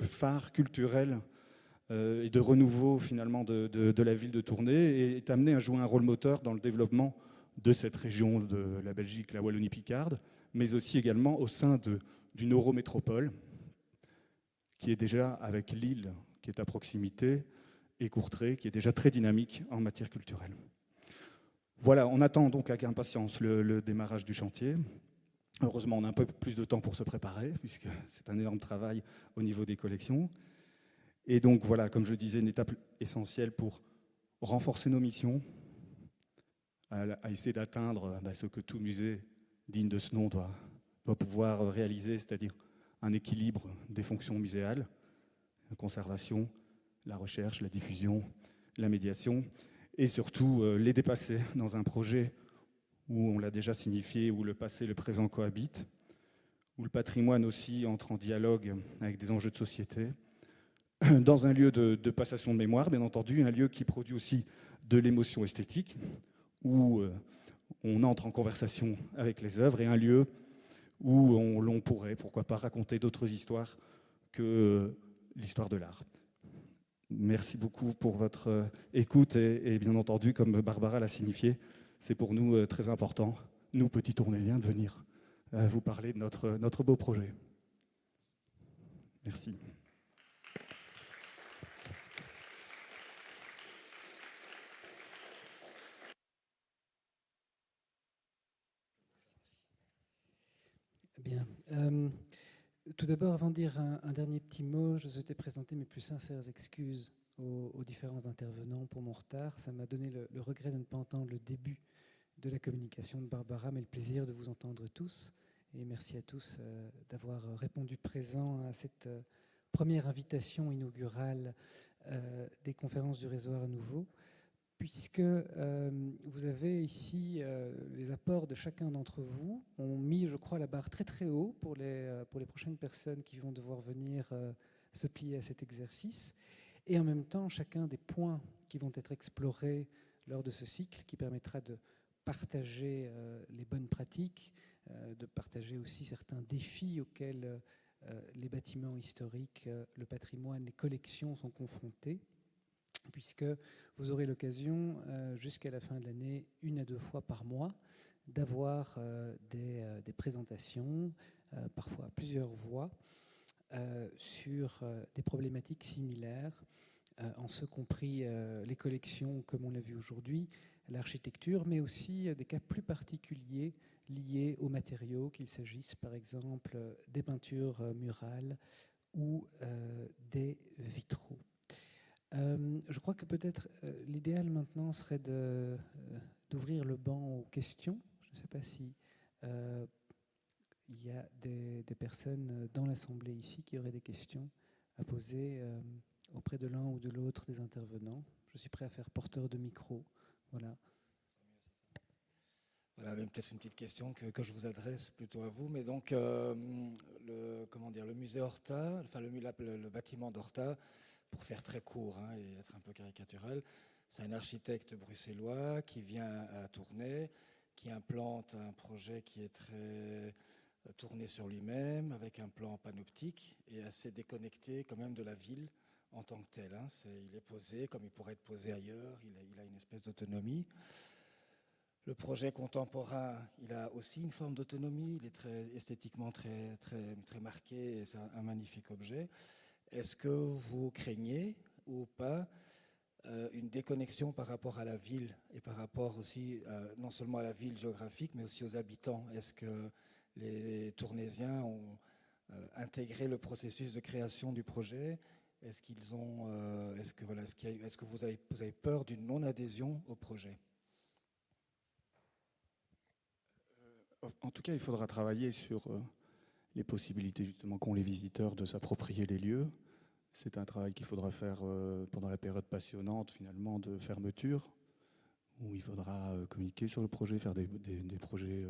phare culturel et de renouveau finalement de la ville de Tournai, et est amené à jouer un rôle moteur dans le développement de cette région de la Belgique, la Wallonie-Picarde, mais aussi également au sein d'une eurométropole qui est déjà, avec Lille qui est à proximité, et Courtrai qui est déjà très dynamique en matière culturelle. Voilà, on attend donc avec impatience le démarrage du chantier. Heureusement, on a un peu plus de temps pour se préparer, puisque c'est un énorme travail au niveau des collections. Et donc voilà, comme je le disais, une étape essentielle pour renforcer nos missions, à essayer d'atteindre ce que tout musée digne de ce nom doit pouvoir réaliser, c'est-à-dire un équilibre des fonctions muséales, la conservation, la recherche, la diffusion, la médiation, et surtout les dépasser dans un projet où on l'a déjà signifié, où le passé et le présent cohabitent, où le patrimoine aussi entre en dialogue avec des enjeux de société, dans un lieu de passation de mémoire, bien entendu, un lieu qui produit aussi de l'émotion esthétique, où on entre en conversation avec les œuvres, et un lieu où l'on pourrait, pourquoi pas, raconter d'autres histoires que l'histoire de l'art. Merci beaucoup pour votre écoute, et bien entendu, comme Barbara l'a signifié, c'est pour nous très important, nous petits Tournaisiens, de venir vous parler de notre beau projet. Merci. Bien. Tout d'abord, avant de dire un dernier petit mot, je souhaitais présenter mes plus sincères excuses aux différents intervenants pour mon retard. Ça m'a donné le regret de ne pas entendre le début de la communication de Barbara, mais le plaisir de vous entendre tous. Et merci à tous d'avoir répondu présent à cette première invitation inaugurale des conférences du réseau Art Nouveau, puisque vous avez ici les apports de chacun d'entre vous ont mis, je crois, la barre très très haut pour les prochaines personnes qui vont devoir venir se plier à cet exercice. Et en même temps, chacun des points qui vont être explorés lors de ce cycle, qui permettra de partager les bonnes pratiques, de partager aussi certains défis auxquels les bâtiments historiques, le patrimoine, les collections sont confrontés, puisque vous aurez l'occasion, jusqu'à la fin de l'année, 1 à 2 fois par mois, d'avoir des présentations, parfois à plusieurs voix, sur des problématiques similaires, en ce compris les collections, comme on l'a vu aujourd'hui, l'architecture, mais aussi des cas plus particuliers liés aux matériaux, qu'il s'agisse par exemple des peintures murales ou des vitraux. Je crois que peut-être l'idéal maintenant serait d'ouvrir le banc aux questions. Je ne sais pas si il y a des personnes dans l'Assemblée ici qui auraient des questions à poser auprès de l'un ou de l'autre des intervenants. Je suis prêt à faire porteur de micro. Voilà. Voilà, peut-être une petite question que je vous adresse plutôt à vous. Mais donc, le musée Horta, enfin le bâtiment d'Horta, pour faire très court et être un peu caricatural, c'est un architecte bruxellois qui vient à Tournai, qui implante un projet qui est très tourné sur lui-même, avec un plan panoptique et assez déconnecté quand même de la ville en tant que tel. Il est posé comme il pourrait être posé ailleurs, il a une espèce d'autonomie. Le projet contemporain, il a aussi une forme d'autonomie, il est esthétiquement très, très, très marqué, et c'est un magnifique objet. Est-ce que vous craignez ou pas une déconnexion par rapport à la ville et par rapport aussi non seulement à la ville géographique, mais aussi aux habitants? Est-ce que les Tournaisiens ont intégré le processus de création du projet? Est-ce que vous avez peur d'une non-adhésion au projet? En tout cas, il faudra travailler sur les possibilités justement qu'ont les visiteurs de s'approprier les lieux. C'est un travail qu'il faudra faire pendant la période passionnante finalement de fermeture, où il faudra communiquer sur le projet, faire des projets,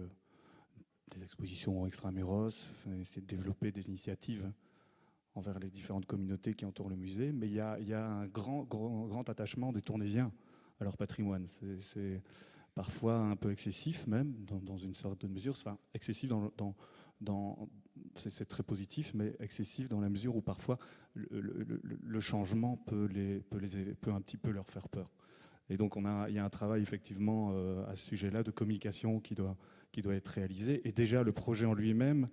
des expositions extramuros, essayer de développer des initiatives envers les différentes communautés qui entourent le musée. Mais il y a un grand attachement des Tournaisiens à leur patrimoine. C'est parfois un peu excessif même, dans une sorte de mesure. Enfin, excessif c'est très positif, mais excessif dans la mesure où parfois le changement peut un petit peu leur faire peur. Et donc il y a un travail effectivement à ce sujet-là de communication qui doit être réalisé. Et déjà le projet en lui-même,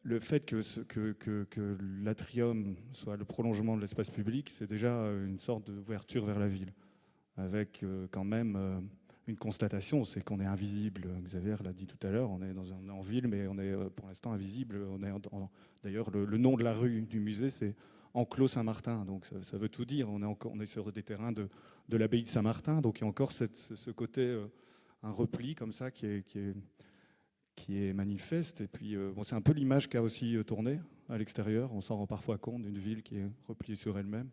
le fait que l'atrium soit le prolongement de l'espace public, c'est déjà une sorte d'ouverture vers la ville, avec quand même une constatation, c'est qu'on est invisible. Xavier l'a dit tout à l'heure, on est en ville, mais on est pour l'instant invisible. D'ailleurs, le nom de la rue du musée, c'est Enclos Saint-Martin, donc ça veut tout dire. On est sur des terrains de l'abbaye de Saint-Martin, donc il y a encore ce côté, un repli comme ça qui est manifeste. Et puis, c'est un peu l'image qu'a aussi Tournai à l'extérieur. On s'en rend parfois compte d'une ville qui est repliée sur elle-même.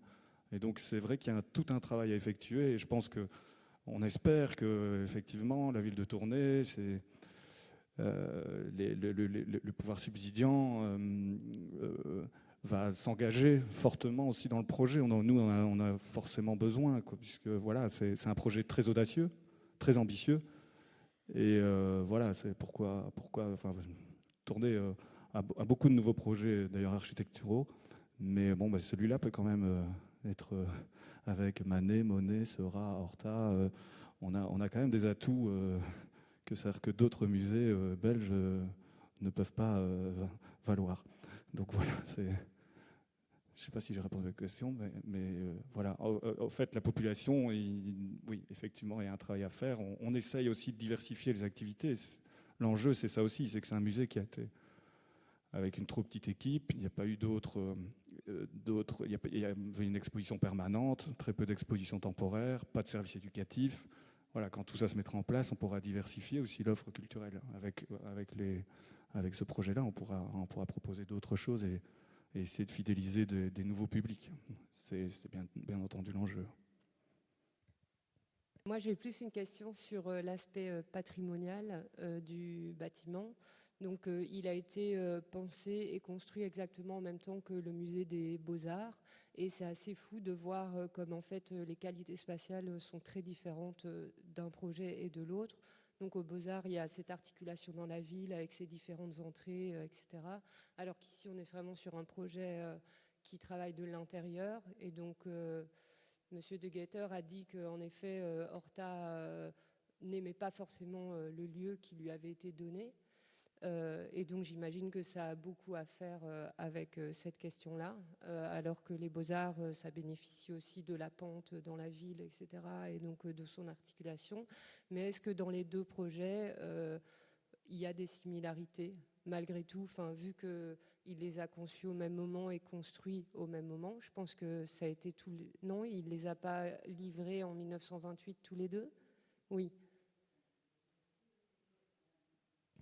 Et donc, c'est vrai qu'il y a tout un travail à effectuer. Et je pense qu'on espère que, effectivement, la ville de Tournai le pouvoir subsidiant va s'engager fortement aussi dans le projet. Nous, on a forcément besoin, quoi, puisque voilà, c'est un projet très audacieux, très ambitieux. Et voilà, c'est pourquoi enfin, tourner à beaucoup de nouveaux projets, d'ailleurs architecturaux. Mais bon, celui-là peut quand même être avec Manet, Monet, Seurat, Horta. On a quand même des atouts que d'autres musées belges ne peuvent pas valoir. Donc voilà, je ne sais pas si j'ai répondu à la question, mais voilà. En fait, la population, oui, effectivement, il y a un travail à faire. On essaye aussi de diversifier les activités. L'enjeu, c'est ça aussi, c'est que c'est un musée qui a été avec une trop petite équipe. Il n'y a pas eu il y avait une exposition permanente, très peu d'expositions temporaires, pas de service éducatif. Voilà, quand tout ça se mettra en place, on pourra diversifier aussi l'offre culturelle. Avec ce projet-là, on pourra proposer d'autres choses et essayer de fidéliser des nouveaux publics. C'est bien entendu l'enjeu. Moi, j'ai plus une question sur l'aspect patrimonial du bâtiment. Donc, il a été pensé et construit exactement en même temps que le musée des Beaux-Arts. Et c'est assez fou de voir comme en fait les qualités spatiales sont très différentes d'un projet et de l'autre. Donc aux Beaux-Arts, il y a cette articulation dans la ville avec ses différentes entrées, etc. Alors qu'ici, on est vraiment sur un projet qui travaille de l'intérieur. Et donc, Monsieur de Getter a dit qu'en effet, Horta n'aimait pas forcément le lieu qui lui avait été donné. Et donc j'imagine que ça a beaucoup à faire avec cette question-là, alors que les Beaux-Arts, ça bénéficie aussi de la pente dans la ville, etc., et donc de son articulation. Mais est-ce que dans les deux projets, il y a des similarités, malgré tout, vu qu'il les a conçus au même moment et construits au même moment? Je pense que ça a été tout... Non, il ne les a pas livrés en 1928 tous les deux? Oui.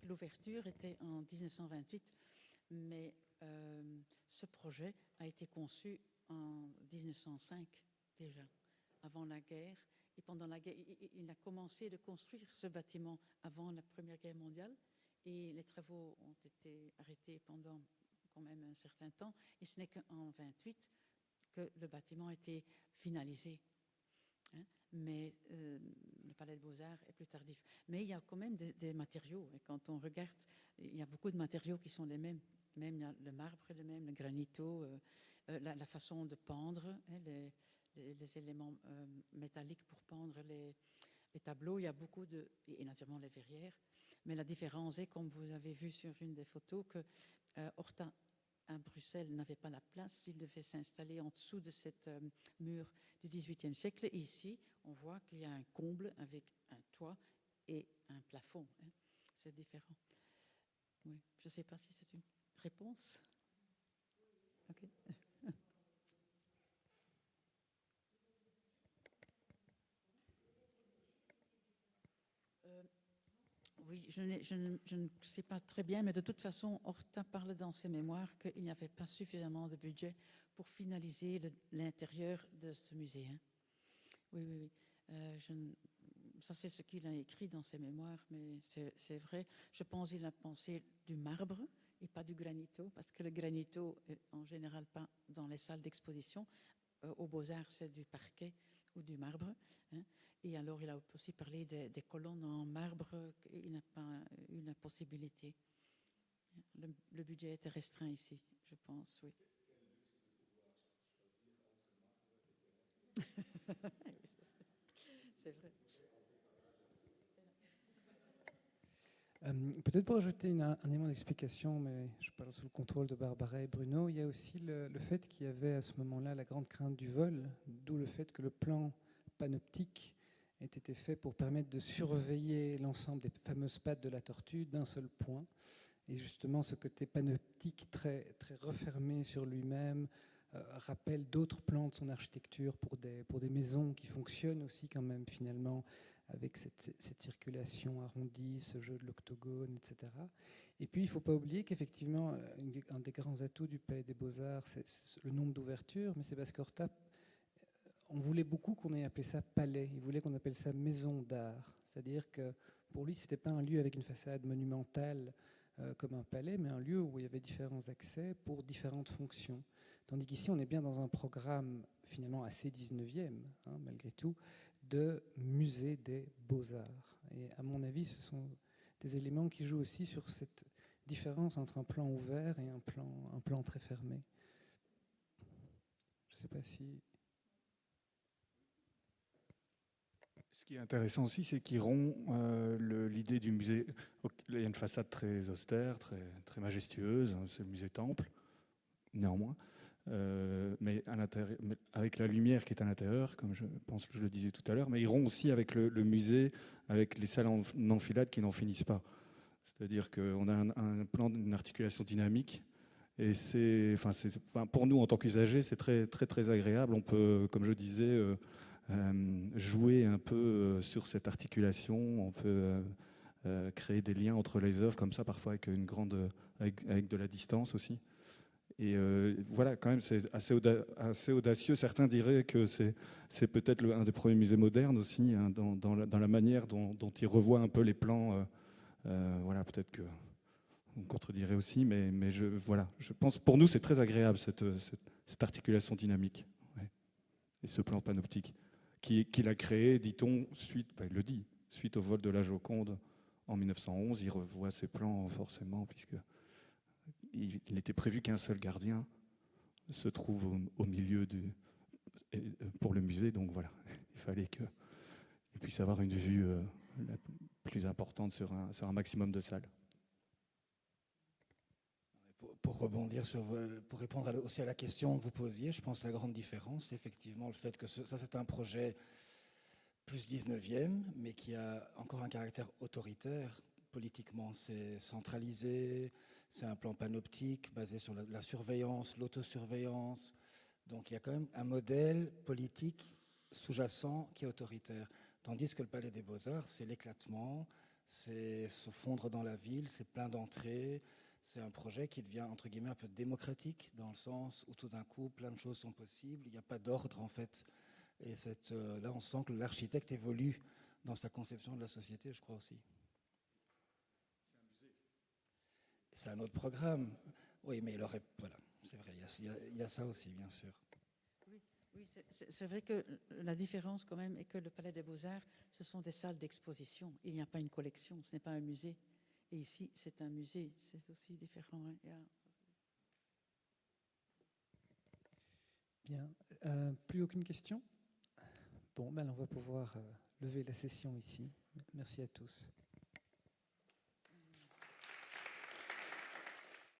L'ouverture était en 1928, mais ce projet a été conçu en 1905 déjà, avant la guerre. Et pendant la guerre, il a commencé de construire ce bâtiment avant la Première Guerre mondiale. Et les travaux ont été arrêtés pendant quand même un certain temps. Et ce n'est qu'en 1928 que le bâtiment a été finalisé. Hein, mais le Palais des Beaux-Arts est plus tardif. Mais il y a quand même des matériaux. Et quand on regarde, il y a beaucoup de matériaux qui sont les mêmes. Même le marbre est le même, le granito, la façon de pendre, hein, les éléments métalliques pour pendre les tableaux. Il y a beaucoup de... Et naturellement les verrières. Mais la différence est, comme vous avez vu sur une des photos, que Horta à Bruxelles n'avait pas la place, il devait s'installer en dessous de cette mur du XVIIIe siècle. Et ici, on voit qu'il y a un comble avec un toit et un plafond. Hein. C'est différent. Oui. Je ne sais pas si c'est une réponse. Ok. Oui, je ne sais pas très bien, mais de toute façon, Horta parle dans ses mémoires qu'il n'y avait pas suffisamment de budget pour finaliser l'intérieur de ce musée. Hein. Oui. Ça, c'est ce qu'il a écrit dans ses mémoires, mais c'est vrai. Je pense qu'il a pensé du marbre et pas du granito, parce que le granito est en général pas dans les salles d'exposition. Aux Beaux-Arts, c'est du parquet ou du marbre. Hein. Et alors, il a aussi parlé des colonnes en marbre. Il n'a pas eu la possibilité. Le budget était restreint ici, je pense, oui. C'est vrai. Peut-être pour ajouter un élément d'explication, mais je parle sous le contrôle de Barbara et Bruno, il y a aussi le fait qu'il y avait à ce moment-là la grande crainte du vol, d'où le fait que le plan panoptique ait été fait pour permettre de surveiller l'ensemble des fameuses pattes de la tortue d'un seul point. Et justement, ce côté panoptique très, très refermé sur lui-même rappelle d'autres plans de son architecture pour des maisons qui fonctionnent aussi quand même finalement avec cette circulation arrondie, ce jeu de l'octogone, etc. Et puis, il ne faut pas oublier qu'effectivement, un des grands atouts du Palais des Beaux-Arts, c'est le nombre d'ouvertures, mais c'est parce qu'Horta, on voulait beaucoup qu'on ait appelé ça palais, il voulait qu'on appelle ça maison d'art. C'est-à-dire que pour lui, ce n'était pas un lieu avec une façade monumentale comme un palais, mais un lieu où il y avait différents accès pour différentes fonctions. Tandis qu'ici, on est bien dans un programme finalement assez 19e, hein, malgré tout, de musée des beaux-arts. Et à mon avis, ce sont des éléments qui jouent aussi sur cette différence entre un plan ouvert et un plan très fermé. Je ne sais pas si... Ce qui est intéressant aussi, c'est qu'il rompt l'idée du musée. Il y a une façade très austère, très majestueuse, hein, c'est le musée Temple, néanmoins. Mais avec la lumière qui est à l'intérieur, comme je pense que je le disais tout à l'heure, mais il rompt aussi avec le musée, avec les salles en enfilade qui n'en finissent pas. C'est-à-dire qu'on a un plan d'une articulation dynamique. Et pour nous, en tant qu'usagers, c'est très agréable. On peut, comme je disais, jouer un peu sur cette articulation. On peut créer des liens entre les œuvres comme ça, parfois avec de la distance aussi. Et voilà, quand même, c'est assez audacieux. Certains diraient que c'est peut-être un des premiers musées modernes aussi, hein, dans la manière dont il revoit un peu les plans. Voilà, peut-être que on contredirait aussi, mais je pense, pour nous, c'est très agréable, cette articulation dynamique. Ouais. Et ce plan panoptique qu'il a créé, dit-on, il le dit, suite au vol de la Joconde en 1911. Il revoit ses plans forcément, puisqu'il était prévu qu'un seul gardien se trouve au milieu pour le musée. Donc voilà, il fallait qu'il puisse avoir une vue la plus importante sur un maximum de salles. Pour rebondir pour répondre aussi à la question que vous posiez, je pense que la grande différence, c'est effectivement le fait que ça c'est un projet plus 19e, mais qui a encore un caractère autoritaire politiquement. C'est centralisé, c'est un plan panoptique basé sur la surveillance, l'autosurveillance. Donc il y a quand même un modèle politique sous-jacent qui est autoritaire. Tandis que le Palais des Beaux-Arts, c'est l'éclatement, c'est se fondre dans la ville, c'est plein d'entrées. C'est un projet qui devient, entre guillemets, un peu démocratique, dans le sens où tout d'un coup, plein de choses sont possibles. Il n'y a pas d'ordre, en fait. Et là, on sent que l'architecte évolue dans sa conception de la société, je crois aussi. C'est un autre programme. Oui, mais voilà, c'est vrai, il y a ça aussi, bien sûr. Oui, c'est vrai que la différence, quand même, est que le Palais des Beaux-Arts, ce sont des salles d'exposition. Il n'y a pas une collection, ce n'est pas un musée. Et ici, c'est un musée, c'est aussi différent. Hein. Bien. Plus aucune question ? Bon, ben on va pouvoir lever la session ici. Merci à tous.